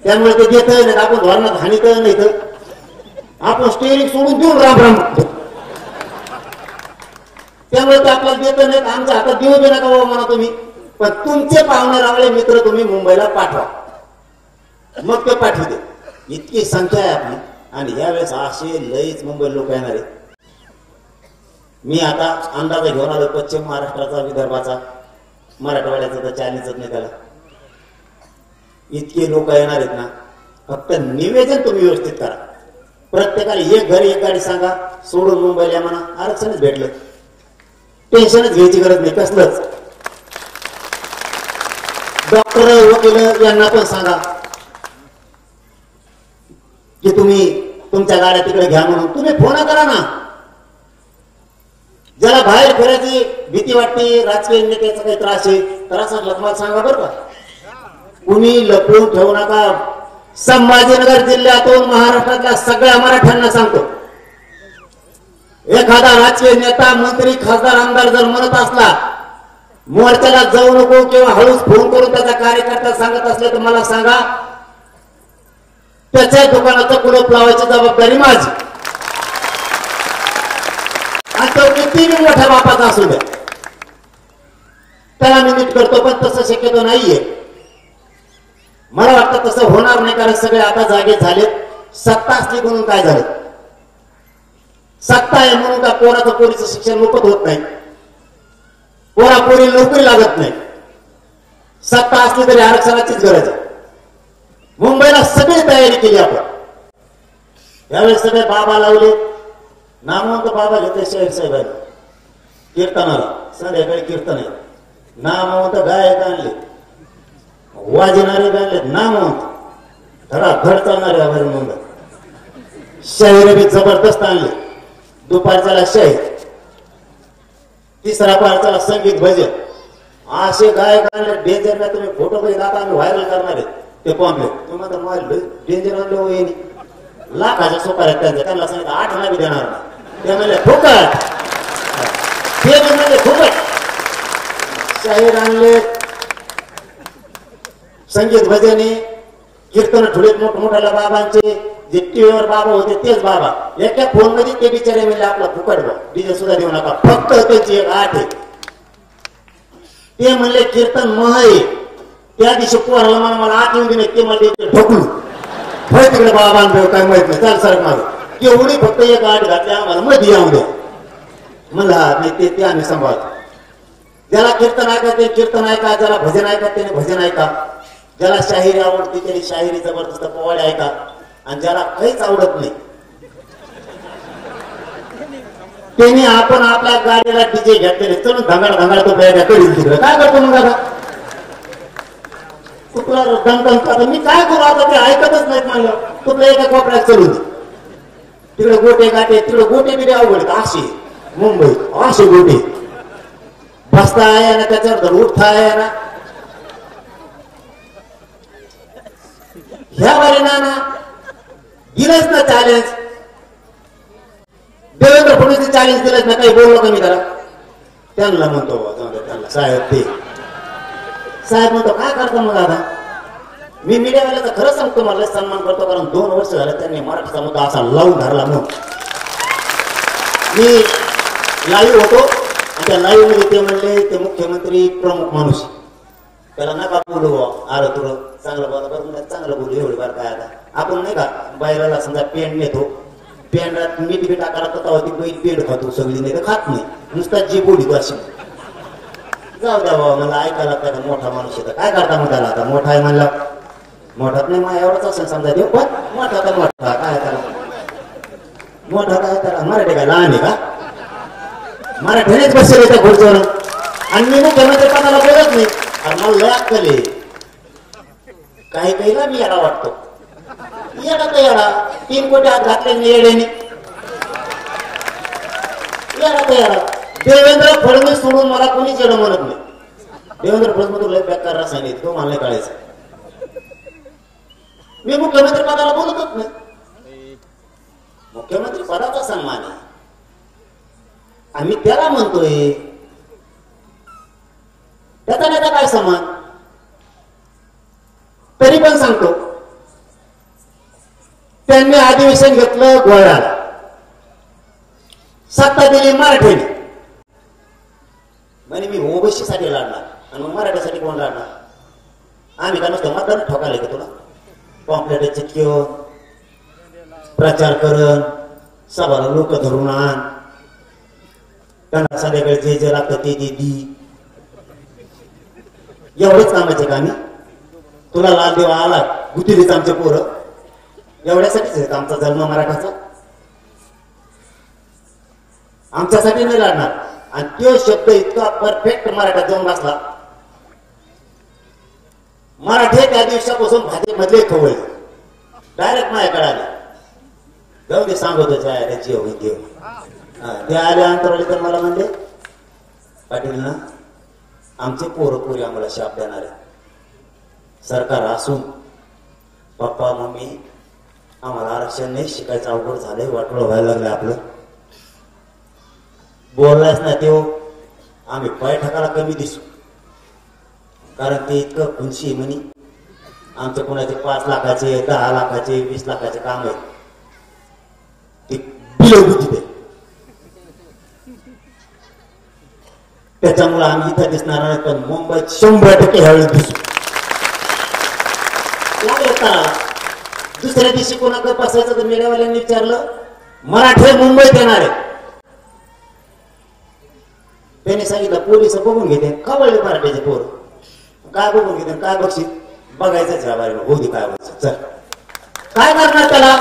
त्यामुळे ते देत नाही. आपण धोरणात हानी तर नाही तर आपण स्टेअरिंग सोडून देऊन राम राम म्हणतो. त्यामुळे ते आपल्याला देत नाहीत. आमच्या हातात देऊ दे नका बाबा म्हणा तुम्ही, पण तुमचे पाहुणे रावळे मित्र तुम्ही मुंबईला पाठवा, मग ते पाठवते. इतकी संख्या आहे आपली. आणि यावेळेस असे लईच मुंबई लोक येणार आहेत. मी आता अंदाज घेऊन आलो पश्चिम महाराष्ट्राचा, विदर्भाचा, मराठवाड्याचा तर चालीचच नाही त्याला. इतके लोक येणार आहेत ना, फक्त निवेदन तुम्ही व्यवस्थित करा. प्रत्येकाला एक घरी एक गाडी सांगा, सोडून मुंबईला या म्हणा, आरक्षणच भेटलं. टेन्शनच घ्यायची गरज नाही कसलंच. डॉक्टर, वकील यांना पण सांगा की तुम्ही तुमच्या गाड्या तिकडे घ्या म्हणून. तुम्ही फोन करा ना. ज्याला बाहेर फिरायची भीती वाटते, राजकीय नेत्याचा काही त्रास आहे, त्रास असला तुम्हाला सांगा बरं का. कुणी लपवून ठेवू नका. संभाजीनगर जिल्ह्यातून महाराष्ट्रातल्या सगळ्या मराठ्यांना सांगतो, एखादा राजकीय नेता, मंत्री, खासदार, आमदार जर म्हणत असला मोर्चाला जाऊ नको किंवा हळूच फोन करून त्याचा कार्यकर्ता सांगत असले तर मला सांगा, त्याच्या दुकानाचं कुलूप लावायची जबाबदारी माझी. आणि तो किती मोठ्या बापाचा असू द्या, त्याला मी नीट करतो. पण तसं शक्यतो नाहीये. मला वाटतं तसं होणार नाही, कारण सगळे आता जागे झालेत. सत्ता असली म्हणून काय झालं? सत्ता आहे म्हणून का पोराचं पोरीचं शिक्षण मोफत होत नाही, पोरा पोरी नोकरी लागत नाही. सत्ता असली तरी आरक्षणाचीच गरज आहे. मुंबईला सगळी तयारी केली आपण. यावेळेस सगळे बाबा लावले, नामवंत बाबा घेतले शेख साहेब कीर्तनाला. संध्याकाळी कीर्तन आहे. नामवंत गायक आणले, वाजणारे आणले, नामवंत धडाधड चालणारे आभार मुंबई. शाहीर बी जबरदस्त आणले. दुपारच्याला शाहीर, तिसरा पारच्याला संगीत भजन. असे गायक आणले डेंजर. नाही तुम्ही फोटो बघितला, आता आम्ही व्हायरल करणार आहे ते पाहले. तुम्हाला मोबाईल डेंजर आणले हो येईल. लाखाच्या सोपाऱ्यात त्यांच्या, त्यांना सांगितलं 8 आना बी देणार नाही. ते म्हणले फुकट, ते म्हणले फुकट. शाहीर आणले, संगीत भजने, कीर्तन ठुलेत मोठमोठ्याला बाबांचे. जे टीव्हीवर बाबा होते तेच बाबा. एका फोन मध्ये ते बिचारे म्हणले आपला फुकट बा, डीजे सुद्धा देऊ नका, फक्त त्यांची एक 8 आहे. ते म्हणले कीर्तन मह आहे. त्या दिवशी पोराला मला 8 येऊन दिले, ते मला ठोकलू. होय तिकडे बाबा काय माहित नाही, चाल सरक माझं. एवढी फक्त एक 8 घातली, आम्हाला मध्ये येऊ द्या म्हणला. नाही ते आम्ही सांभाळतो. ज्याला कीर्तन ऐकायचं कीर्तन ऐका, ज्याला भजन ऐका त्याने भजन ऐका, ज्याला शाहिरी आवडते त्याने शाहिरी जबरदस्त पोवाडे ऐका, आणि ज्याला काहीच आवडत नाही त्याने आपण आपल्या गाडीला डीजे घेतलेले चलून धंगाड धंगाड तो बॅगा करील. तिकडे काय करतो मग आता? तुला दंग मी काय करू आता? ते ऐकतच नाहीत. म्हणलं तुला एका कोपऱ्यात चलून दे. तिकडे गोटे गाठे, तिकडे गोटे बिडे अवघड. असे मुंबई असे गोटे बसता आहे ना, त्याच्यावर उठता आहे ना. ह्या बारी ना दिलंच ना चॅलेंज. देवेंद्र फडणवीस चॅलेंज दिलंच ना, काही बोललो का मी त्याला? त्यांना म्हणतो त्यांना साहेब, ते साहेब म्हणतो काय करतो मग आता? मी मीडियावाल्याचा खरं सांगतो, मला सन्मान करतो, कारण 2 वर्ष झालं त्यांनी मराठीचा मुद्दा असा लावून धरला. म्हणून मी लाईव्ह होतो आणि त्या लाईव्ह मध्ये ते म्हणले ते मुख्यमंत्री प्रमुख माणूस, त्याला नका बोलू आलं तुला चांगलं बोला. बरं चांगलं बोलू एवढी बार काय आता आपण नाही का बायलाला समजा पेंट नेतो, पेंडात मीठ बी टाकायला तर तेव्हा ती बैल पेंड खातो सगळी, नाही तर खात नाही, नुसता जी बोली अशी. जाऊ द्या बाबा, मला ऐकायला लागतं का मोठा माणूस येतं, काय करता मग त्याला, आता मोठा आहे म्हणला मोठात नाही मग एवढाच असेल समजा देऊ, पण मोठा तर मोठा काय त्याला, मोठा काय त्याला, मराठी काय लहान आहे का, मराठीनेच बसेल त्या खुर्चीवर. आणि मी मुख्यमंत्री पदाला बोलत नाही, अरे मला लय अक्कल आहे. काही काही ना मी याला वाटतो, येडा तर येडा, 3 कोटी हात घातले मी येड्याने, येडा तर येडा. देवेंद्र फडणवीस सोडून मला कोणीच येणं म्हणत नाही. देवेंद्र फडणवीस लय बेकार रसायन तो मला नाही कळायचं. मी मुख्यमंत्री पदाला बोलतच नाही, मुख्यमंत्री पदाचा सन्मान आहे, आम्ही त्याला म्हणतोय, त्याचा त्याचा काय सन्मान. तरी पण सांगतो, त्यांनी अधिवेशन घेतलं गोळ्याला, सत्ता दिली मराठीने, म्हणे मी ओबीसी साठी लढणार, आणि मग मराठीसाठी कोण लढणार. आम्ही का नुसतं मतदान ठोकायला का तुला, पॉम्पलेट चिटकीवर प्रचार करण, सभाला लोक धरून आण, त्यांना संध्याकाळी जे जे लागतं ते दी, एवढेच कामाचे का आम्ही. तुला लाल देवा आला गुतिलीच आमचे पोरं, एवढ्यासाठीच आमचा जन्म मराठाचा, आमच्यासाठी नाही लढणार. आणि तो शब्द इतका परफेक्ट मराठ्यात जाऊन बसला, मराठी त्या दिवसापासून भाजपमधले खवळे डायरेक्ट माझ्याकडे आले, जाऊ दे सांगतो त्याची होईल देव. ते आले अंतरवाली तर मला म्हणले, पाटील ना आमचे पोरं पोरी आम्हाला शाप देणार आहे, सरकार असून पप्पा मम्मी आम्हाला आरक्षण नाही, शिकायचं अवघड झालंय, वाटोळ व्हायला लागलं आपलं. बोललाच ना तो, आम्ही पाय ठकाला कमी दिसू, कारण ते इतकं खुनशी म्हणी. आमच्या कोणाचे 5 लाखाचे 10 लाखाचे 20 लाखाचे काम आहे, ते बिलवू तिथे. त्याच्यामुळे आम्ही इथं दिसणार नाही, पण मुंबईत 100% ह्यावेळी दिसू. दुसऱ्या दिवशी कोणाकडे बसायचं तर मीडियावाल्यांनी विचारलं, मराठी मुंबईत येणार आहे. त्यांनी सांगितलं पोलिस बघून घेते, खवळले मराठीचे पोर, काय बघून घेते, काय बक्षीस बघायचंच ह्या बारीला, होऊ दे काय बघ, चल काय करणार त्याला,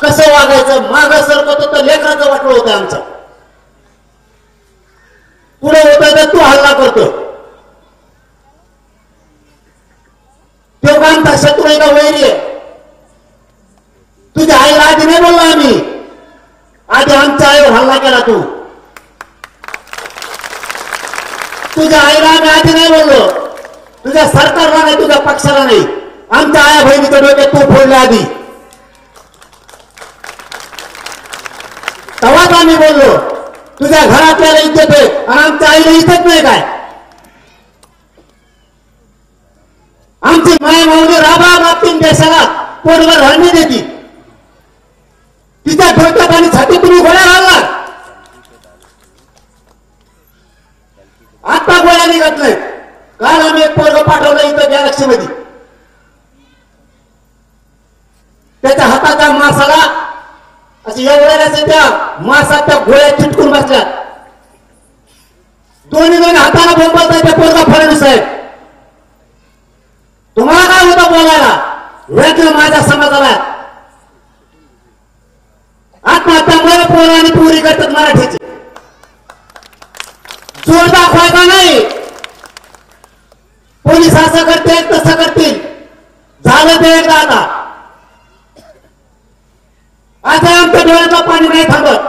कसं वागायचं. माग सरकत तर लेकराचं वाटलं होतं आमचं, पुढे होत तर तू हल्ला करतो. तो का आमचा शत्रू आहे का वैरी आहे. तुझ्या आईला आधी नाही बोललो आम्ही, आधी आमच्या आईवर हल्ला केला तू. तुझ्या आईला आम्ही आधी नाही बोललो, तुझ्या सरकारला नाही, तुझ्या पक्षाला नाही, आमच्या आया बहिणीच्या डोक्यात तू फोडल्या आधी, तेव्हाच आम्ही बोललो. तुझ्या घरातल्याला इज्जत आहे आणि आमच्या आईला इज्जत नाही काय. आमची माय माऊली राबा मागतील देशाला पोटभर हळणी देती, तिच्या डोक्यात आणि छाती तुम्ही गोळ्या घालणार. आता गोळ्या निघत नाहीत. काल आम्ही एक पोरग पाठवलं इथं गॅलेक्सी मध्ये, त्याच्या हाताच्या मासाला अशी एवढ्याच्या त्या मासात त्या गोळ्या चिटकून बसल्या. दोन्ही हाताला बोंबलताय त्या पोरगा फडणवीस साहेब. तुम्हाला काय होतं बोलायला, वेगळं माझ्या समाजाला. आत्महत्यामुळे पोरं आणि पोरी करतात मराठीचे, जोर दाखवायचा नाही. पोलीस असं करतील तसं करतील, झालं ते एकदा. आता आमच्या डोळ्याचं पाणी नाही थांबत.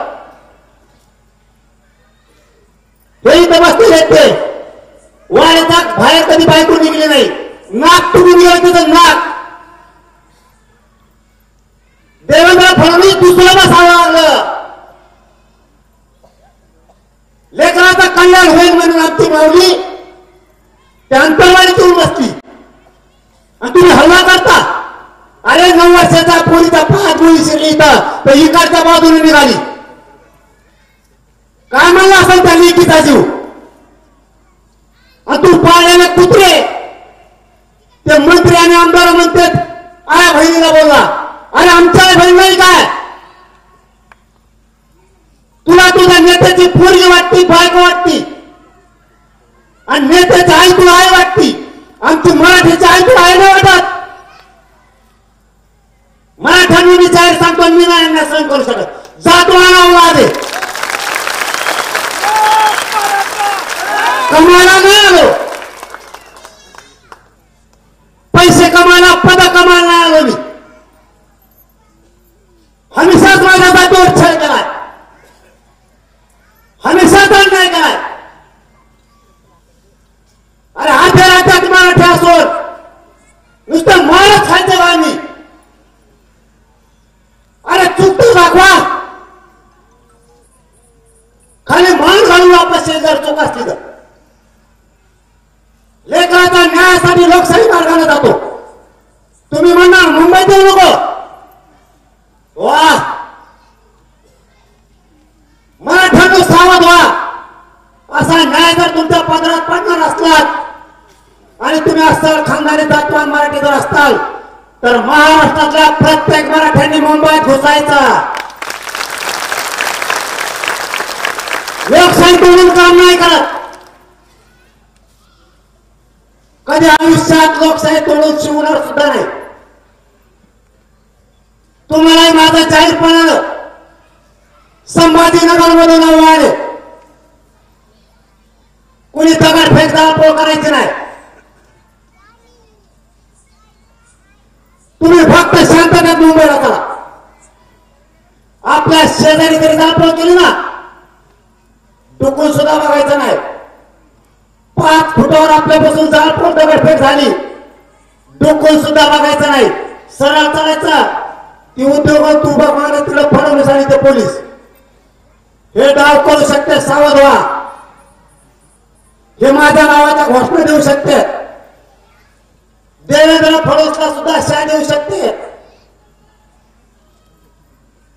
हे इथं बसलेले ते वाड्याचा बाहेर कधी बायको निघली नाही, नाक तुम्ही निघाल तुझं नाक. देवेंद्र फडणवीस दुसरं बसावं लागलं, लेकराचं कल्याण होईल म्हणून आमची माऊली त्या अंतरवाडीतून बसली आणि तुम्ही हल्ला करता. अरे 9 वर्षाच्या पोरीचा 5 गोळी शिरली इथं, तर इकडच्या बाजूने निघाली. काय म्हणलं असेल त्या लेकीचा जीव. आणि तू पाळलेले कुत्रे ते मंत्री आणि आमदार म्हणतात आया बहिणीला बोलला. अरे आमच्या आई बहीण नाही काय? तुला तुझ्या नेत्याची पोरगी वाटती, बायको वाटती, आणि नेत्याची आई तुला आई वाटती. आमची मराठीची आई तुला आई नाही वाटत. मराठ्यांनी मी जाहीर सांगतो, मी नाही सहन करू शकत. जातो आणावला आले, कमायला नाही आलो, पैसे कमायला, पद कमायला नाही आलो. मी हमेशाच माझ्या जातीवर छळ केलाय, हमेशा दंड नाही केलाय. अरे आठ्या राज्यात मराठी असून नुसतं मारच खायचं का आम्ही? अरे चुकतो दाखवा, खाली मान घालून वापस जर चूक असली तर. लेकराच्या न्यायासाठी लोकशाही मार्गाने जातो. तुम्ही म्हणणार मुंबईत येऊ नको, वा मराठ्यांनो सावध व्हा. असा न्याय जर तुमच्या पदरात पडणार असलात आणि तुम्ही असताल खानदानी तत्वान मराठी जर असताल तर महाराष्ट्रातल्या प्रत्येक मराठ्यांनी मुंबईत घुसायचा. लोकशाही तोडून काम नाही करत. कधी आयुष्यात लोकशाही तोडून शिवणार सुद्धा नाही. तुम्हालाही माझं जाहीरपणानं संभाजीनगर मधून आले, कुणी दगडफेक जाळपोळ करायची नाही. तुम्ही फक्त शांततेत मुंबईला चला. आपल्या शेजारी जरी जाळपोळ केली ना, टुकून सुद्धा बघायचं नाही. 5 फुटावर आपल्यापासून जाळपोळ दगडफेक झाली, टुकून सुद्धा बघायचं नाही. सरळ चालायचं. ती उद्योग तू बघ मागे तिला फडणवीस आणि ते पोलीस हे डाव करू शकते. सावध व्हा. हे माझ्या नावाच्या घोषणा देऊ शकते. देवेंद्र फडणवीसला सुद्धा शा देऊ शकते.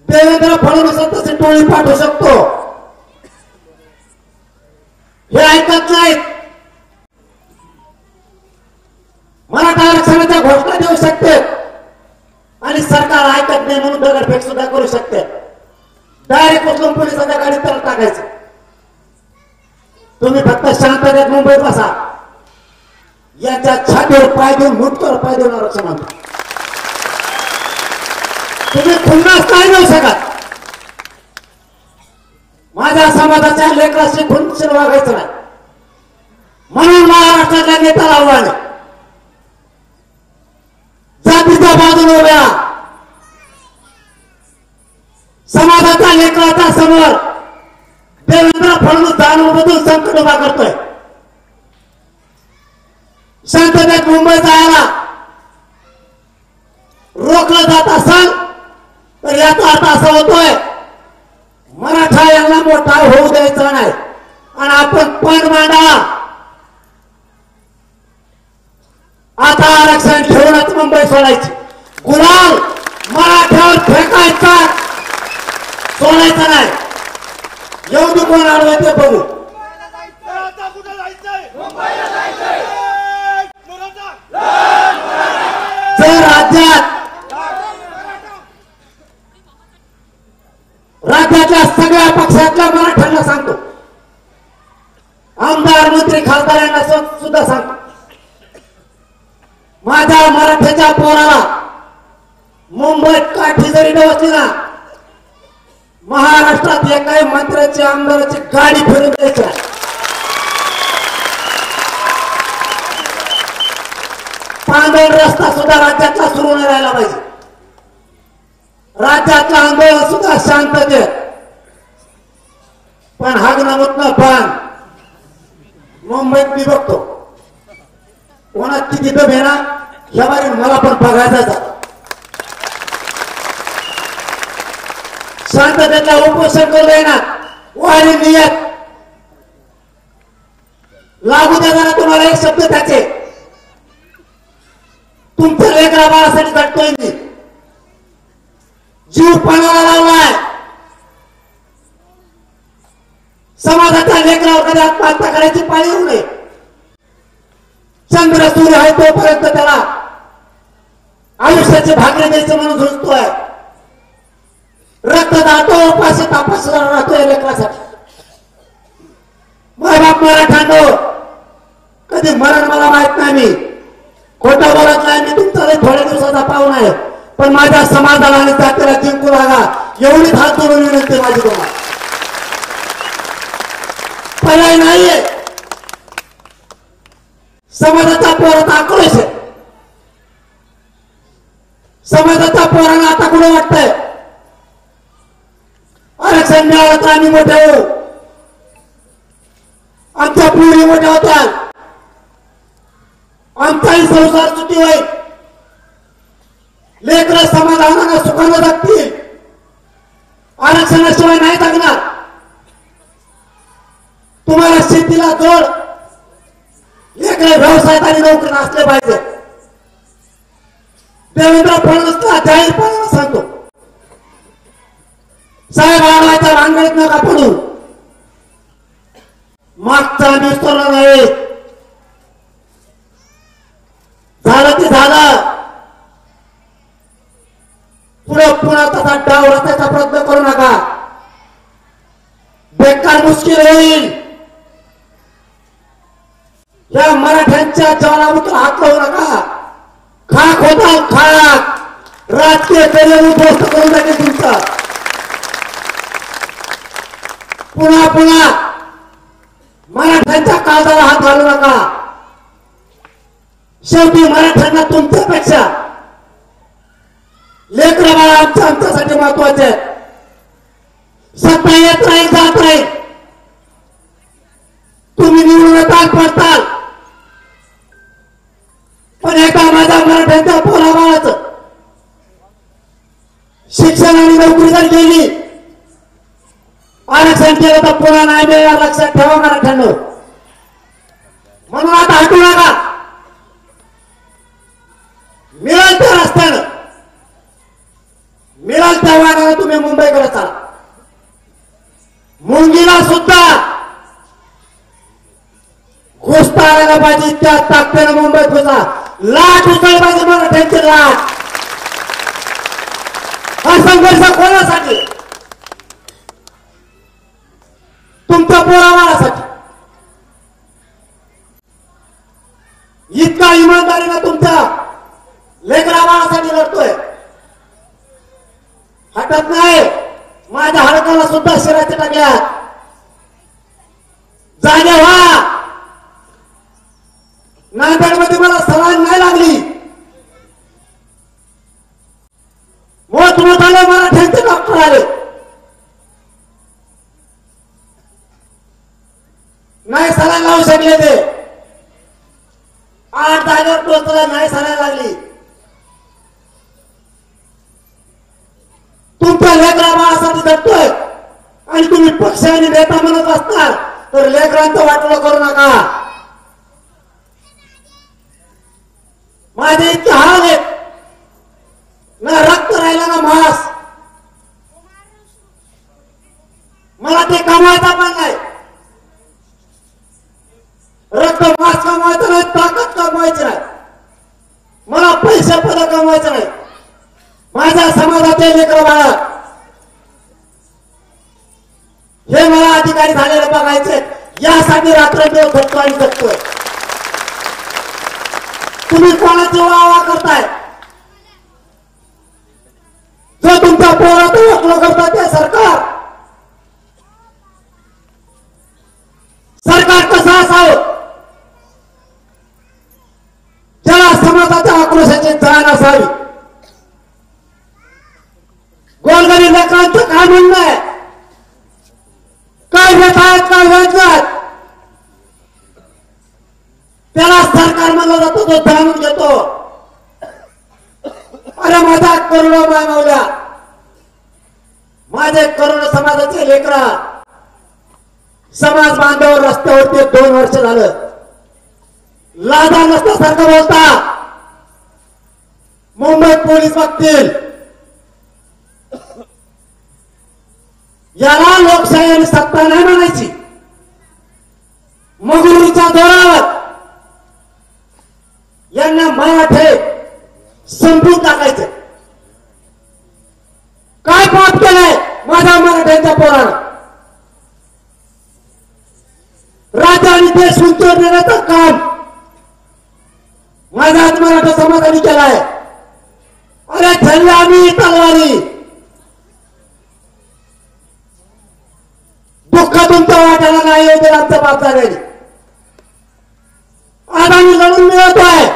देवेंद्र फडणवीस तशी टोळी पाठवू शकतो. हे ऐकत नाहीत. मराठा आरक्षणाच्या घोषणा देऊ शकते आणि सरकार ऐकत नाही म्हणून दगडफेक सुद्धा करू शकते. डायरेक्ट उचलून पोलिसांच्या गाडीत त्याला टाकायचं. तुम्ही फक्त शांततेत मुंबईत बसा. याच्या छातीवर पाय देऊन मुठकर पाय देऊन आरक्षण आणतो. तुम्ही खुन्नास काय देऊ शकत. माझ्या समाजाच्या लेकराशी खुनशील वागायचं नाही म्हणून महाराष्ट्राच्या नेत्याला आव्हान, जातीच्या बाजूने उभ्या समाजाच्या लेकराच्या समोर देवेंद्र फडणवीस जाणून संकट उभा करतोय. शांततेत मुंबई जायला रोखलं जात असेल तर याचा अर्थ असा होतोय मराठा यांना मोठा होऊ द्यायचा नाही आणि आपण पण मांडा. आता आरक्षण ठेवूनच मुंबई सोडायची. गुलाल मराठ्यावर फेकायचा, सोडायचा नाही. येऊ दे कोण आडवं ते बघू. जर राज्यातल्या सगळ्या पक्षातल्या मराठ्यांना सांगतो, आमदार मंत्री खासदारांना सुद्धा सांगतो, माझ्या मराठ्याच्या पोराला मुंबईत काठी जरी नसली ना, महाराष्ट्रात एकाही मंत्र्याची आमदाराची गाडी फिरून द्यायची. पांढर रस्ता सुद्धा राज्यातला सुरू नाही राहिला पाहिजे. राज्यातलं आंदोलन सुद्धा शांततेत, पण हागणं मुतणं पण मुंबईत मी बघतो कोणात किती दम आहे ना, ह्या बारी मला पण बघायचा. शांततेतला उपोषण करू देणार, वारी नियत लागू द्या. जरा तुम्हाला एक शब्द त्याचे, तुमच्या लेकरा बाळासाठी झटतोय मी, जीव पणाला लावलाय. समाजाच्या लेकरावर कधी आत्महत्या करायची पाळी येऊ नये. चंद्र सूर्य आहे तोपर्यंत त्याला आयुष्याचे भाकरी द्यायचं म्हणून झुंजतोय. रक्त जातो उपाशी तापास राहतो या लेकरासाठी. बाप मराठ्यानो, कधी मरण मला माहित नाही, मी खोटं बोलत नाही, मी तुमचा थोड्या दिवसाचा पाहुणा आहे, पण माझ्या समाजाला आणि जातीला जिंकू लागा एवढीच हात जोडून विनंती माझी तुम्हाला. पर्याय नाहीये. समाजाचा पोराचा आक्रोश आहे. समाजाच्या पोरांना आता कुठे वाटतंय आरक्षण मिळालं तर आम्ही मोठे होऊ, आमच्या पुढे मोठ्या होत्या, आमचाही संसार सुखी होईल, लेकरं समाधानानं सुखानं जगतील, आरक्षणाशिवाय नाही जगणार. तुम्हाला शेतीला जोड, लेकरं व्यवसायात आणि नोकरी असले पाहिजे. देवेंद्र फडणवीसला जाहीरपणे सांगतो, साहेब आवाच्या भानगडीत नका पडू. मागचा विसरला नाही, झालं ते झालं. पुढे पुन्हा तसा डाव रचायचा प्रयत्न करू नका, बेकार मुश्किल होईल. या मराठ्यांच्या ज्वालामुखीला हात लावू नका. खाक होता खाक, राजकीय करिअर उद्ध्वस्त करून टाकेल तुमचं. पुन्हा पुन्हा मराठ्यांच्या काळजाला हात घालू नका. शेवटी मराठ्यांना तुमच्यापेक्षा लेकरं बाळा आमच्यासाठी महत्वाचे आहे. सत्ता येत राहील जात राहील, तुम्ही निवडून येताल पडताल, पण एका माझ्या मराठ्यांच्या पोराबाळाचं शिक्षण आणि नोकरी जर गेली, आरक्षण केलं तर पुन्हा नाही मिळणार, लक्षात ठेवा मराठ्यांनो. म्हणून आता हटू नका. मिळेल त्या रस्त्यानं, मिळेल त्या वाहनानं तुम्ही मुंबईकडे चाला. मुंगीला सुद्धा घुसता आलेला पाहिजे, त्या ताकदीनं मुंबईत घुसा. लाट उचल पाहिजे मराठ्यांची लाट. हा संघर्ष कोणासाठी? तुमच्या पोराबाळासाठी. इतका इमानदारीनं तुमच्या लेकरा बाळासाठी लढतोय, हटत नाही. माझ्या हडकाला सुद्धा शिराच्या टाकल्यात. जागे व्हा. नांदेडमध्ये मला सलाम नाही लागली. मोठमोठाले मराठ्यांचे डॉक्टर आले, नाही सलाम लावू शकले. ते 8 जागेवर टोचला, नाही सलाम लागली. तुमच्या लेकरा बाळासाठी जगतोय आणि तुम्ही पक्ष आणि नेता म्हणत असणार तर लेकरांचं वाटलं करू नका. माझे इतके हाल आहेत, ना रक्त राहिला ना मांस. मला ते कमवायचा पण नाही. रक्त मांस कमवायचं नाही, ताकद कमवायची नाही, मला पैसे पद कमवायचं नाही. माझ्या समाजाचे लेकर बाळा हे मला अधिकारी झालेले बघायचे, यासाठी रात्रंदिवस झटतो आणि जगतोय. तुम्ही कोणाची वावा करताय? जो तुमच्या पोराचं वाटलं करतात ते सरकार. सरकार कसं असावं? ज्याला समाजाच्या आक्रोशाची जाण असावी. गोरगरीब लेकरांचं काय म्हणणं आहे, काय घेत आहेत काय घेत नाहीत, त्याला सरकार म्हणलं जातो, तो जाणून घेतो. अरे माझ्या करोडो मानवल्या, माझे करोडो समाजाचे लेकरा समाज बांधव रस्त्यावरती 2 वर्ष झालं. लाजा नसल्यासारखं बोलता. मुंबईत पोलीस बघतील. याला लोकशाही आणि सत्ता नाही म्हणायची. मगरूच्या जोरावर यांना मराठे संपून टाकायचं. काय पाप केलंय?
पोरानं राज्य आणि देश उंचीवर नेण्याचं काम माझ्या आज मराठा समाजाने केलाय. अरे झल्ले आम्ही तलवारी, दुःख तुमच्या वाट्याला नाही येऊ दिलं आमच्या बाप झालेली. आज आम्ही लढून मिळवतोय.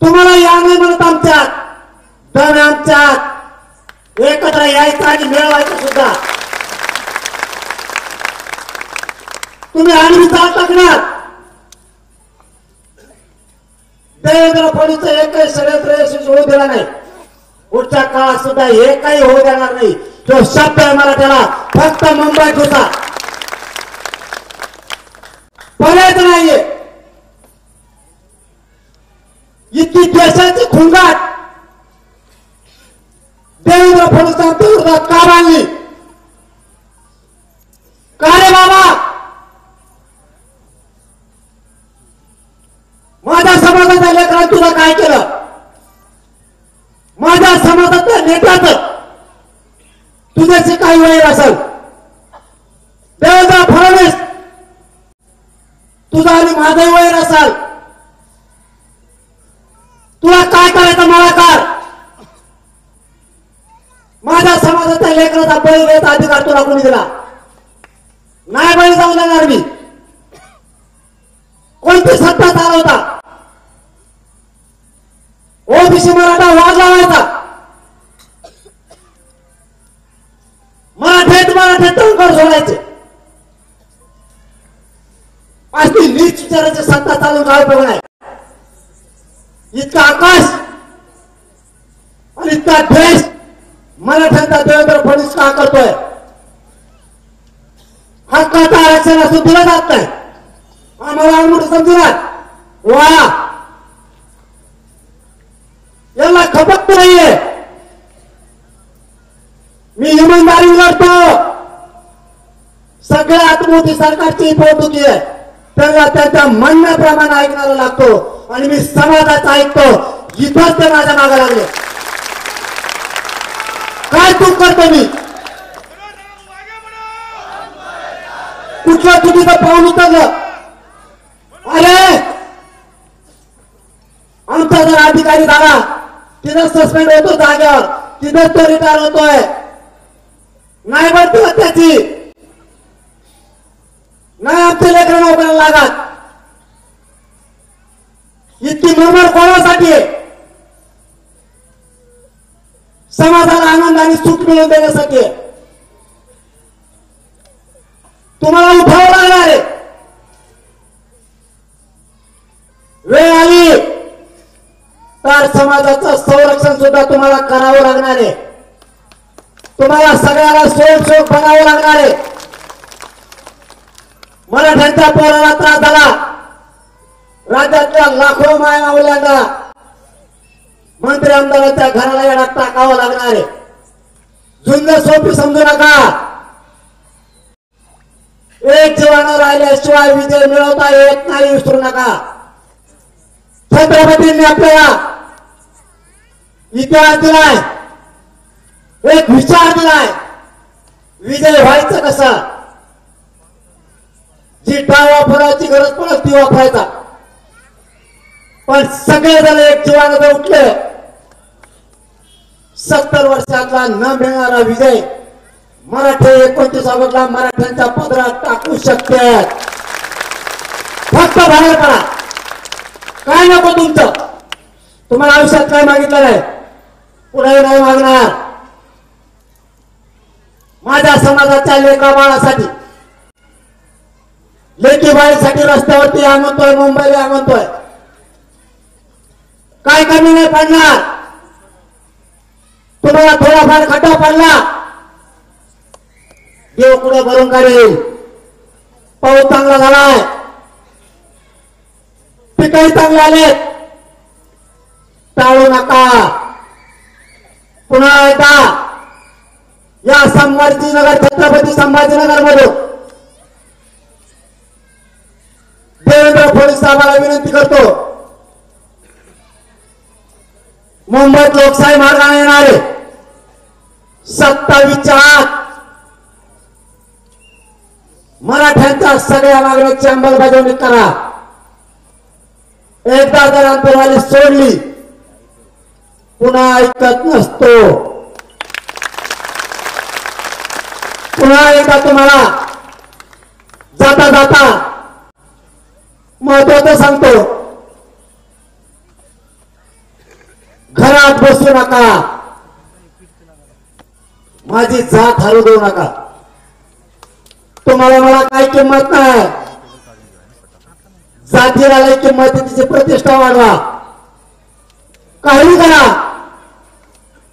तुम्हाला या नाही म्हणत आमच्यात दम आमच्यात एकत्र यायचं आणि मिळवायचं सुद्धा. तुम्ही आम्ही चाल टाकणार. देवेंद्र फडणवीस एकही षडयंत्र यशस्वी होऊ देणार नाही. पुढच्या काळात सुद्धा एकही होऊ देणार नाही. जो शब्द आहे मराठ्याला फक्त मुंबईत होता, पर्यायच नाहीये. इतकी देशाची खुंगाट देवेंद्र फडणवीसांच्या विरोधात का बांधली? का रे बाबा? माझ्या समाजाच्या लेकरांनी तुला काय केलं? माझ्या समाजाच्या नेत्याचं तुझ्याशी काही वैर असेल. देवेंद्र फडणवीस तुझा आणि माझाही वैर असेल. तुला काय करायचं मला कर. माझ्या समाजाच्या लेकराचा बळी घ्यायचा अधिकार तुला कोणी दिला? नाही बळी जाऊ देणार मी. कोणती सत्ता चालवता? ओबीसी मराठा वाद लावायचा, मराठ्यात टंकर सोडायचे. आज ती नीच विचाराची सत्ता चालून काय उपयोग नाही. इतका आकाश आणि इतका देश मराठ्यांचा देवेंद्र फडणवीस का करतोय? हक्काचं आरक्षण असून दिलं जात नाही. आम्हाला मोठं समजणार वा याला खपत नाहीये. मी इमानदारी लढतो. सगळ्यात मोठी सरकारची पोटदुखी आहे. त्याला त्यांच्या म्हणण्याप्रमाणे ऐकणारा लागतो आणि मी समाजाचं ऐकतो. इथंच ते माझ्या मागे लागले. काय चूक करतो मी? कुठल्या चुकीचं पाऊल उचललं? अरे आमचा जर अधिकारी झाला तिथं सस्पेंड होतो जागेवर, तिथं तो रिटायर होतोय. नाही बघतो त्याची नाही आमचे लेकरं नोकरीला लागत. इतकी मरमर कोणासाठी आहे? समाजाला आनंद आणि सुख मिळवून देण्यासाठी आहे. तुम्हाला उठावं लागणार आहे. वेळ आली तर समाजाचं संरक्षण सुद्धा तुम्हाला करावं लागणार आहे. तुम्हाला सगळ्याला स्वयंसेवक बनावं लागणार आहे. मराठ्यांच्या पोराला त्रास झाला. राज्यातल्या लाखो मायमावल्यांना मंत्री आमदारांच्या घराला येण्यात टाकावं लागणार आहे. झुंज सोपी समजू नका. एक जीवानं राहिल्याशिवाय विजय मिळवता येत नाही, विसरू नका. छत्रपतींनी आपल्याला इतिहास दिलाय, एक विचार दिलाय. विजय व्हायचं कसं? जी टाळ वापरायची गरज पडत ती वापरायचा. पण सगळेजण एक जीवानं जर उठले 70 वर्षातला न मिळणारा विजय मराठे 29 ऑगस्टला मराठ्यांच्या पदरात टाकू शकतात. फक्त बाहेर पडा. काय नको तुमचं? तुम्हाला आयुष्यात काय मागितलं नाही, पुढे नाही मागणार. माझ्या समाजाच्या लेखा बाळासाठी, लेखी बाळीसाठी रस्त्यावरती या म्हणतोय, मुंबईला या म्हणतोय. काय कमी नाही पडणार. तुम्हाला थोडाफार खड्डा पडला, देव कुठे भरून काढेल. पाऊस चांगला झालाय, पिकही चांगले आलेत. टाळू नका. पुन्हा एकदा या संभाजीनगर, छत्रपती संभाजीनगर मधून देवेंद्र फडणवीस साहेबांना विनंती करतो, मुंबईत लोकशाही मार्गाने येणारे 27च्या आत मराठ्यांच्या सगळ्या मागण्यांची अंमलबजावणी करा. एकदा जर अंतरवाली सोडली पुन्हा ऐकत नसतो. पुन्हा एकदा तुम्हाला जाता जाता महत्वाचं सांगतो, घरात बसू नका, माझी जात हरवू देऊ नका. तुम्हाला मला काय किंमत नाही, जातीला लई किंमत आहे, तिची प्रतिष्ठा वाढवा, काही करा,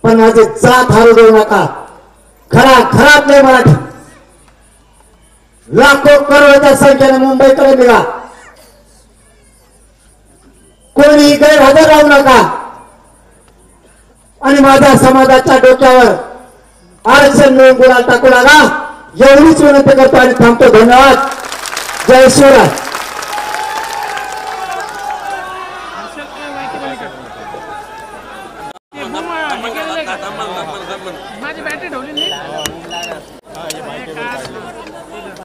पण माझी जात हरवू देऊ नका. घरातले मराठी लाखो करोडच्या संख्येने मुंबईकडे निघा. कोणी गैरहजर राहू नका आणि माझ्या समाजाच्या डोक्यावर आरक्षण मिळून गुलाल टाकू लागा, एवढीच विनंती करतो आणि थांबतो. धन्यवाद. जय शिवराय.
माझी बॅटरी ठेवली नाही.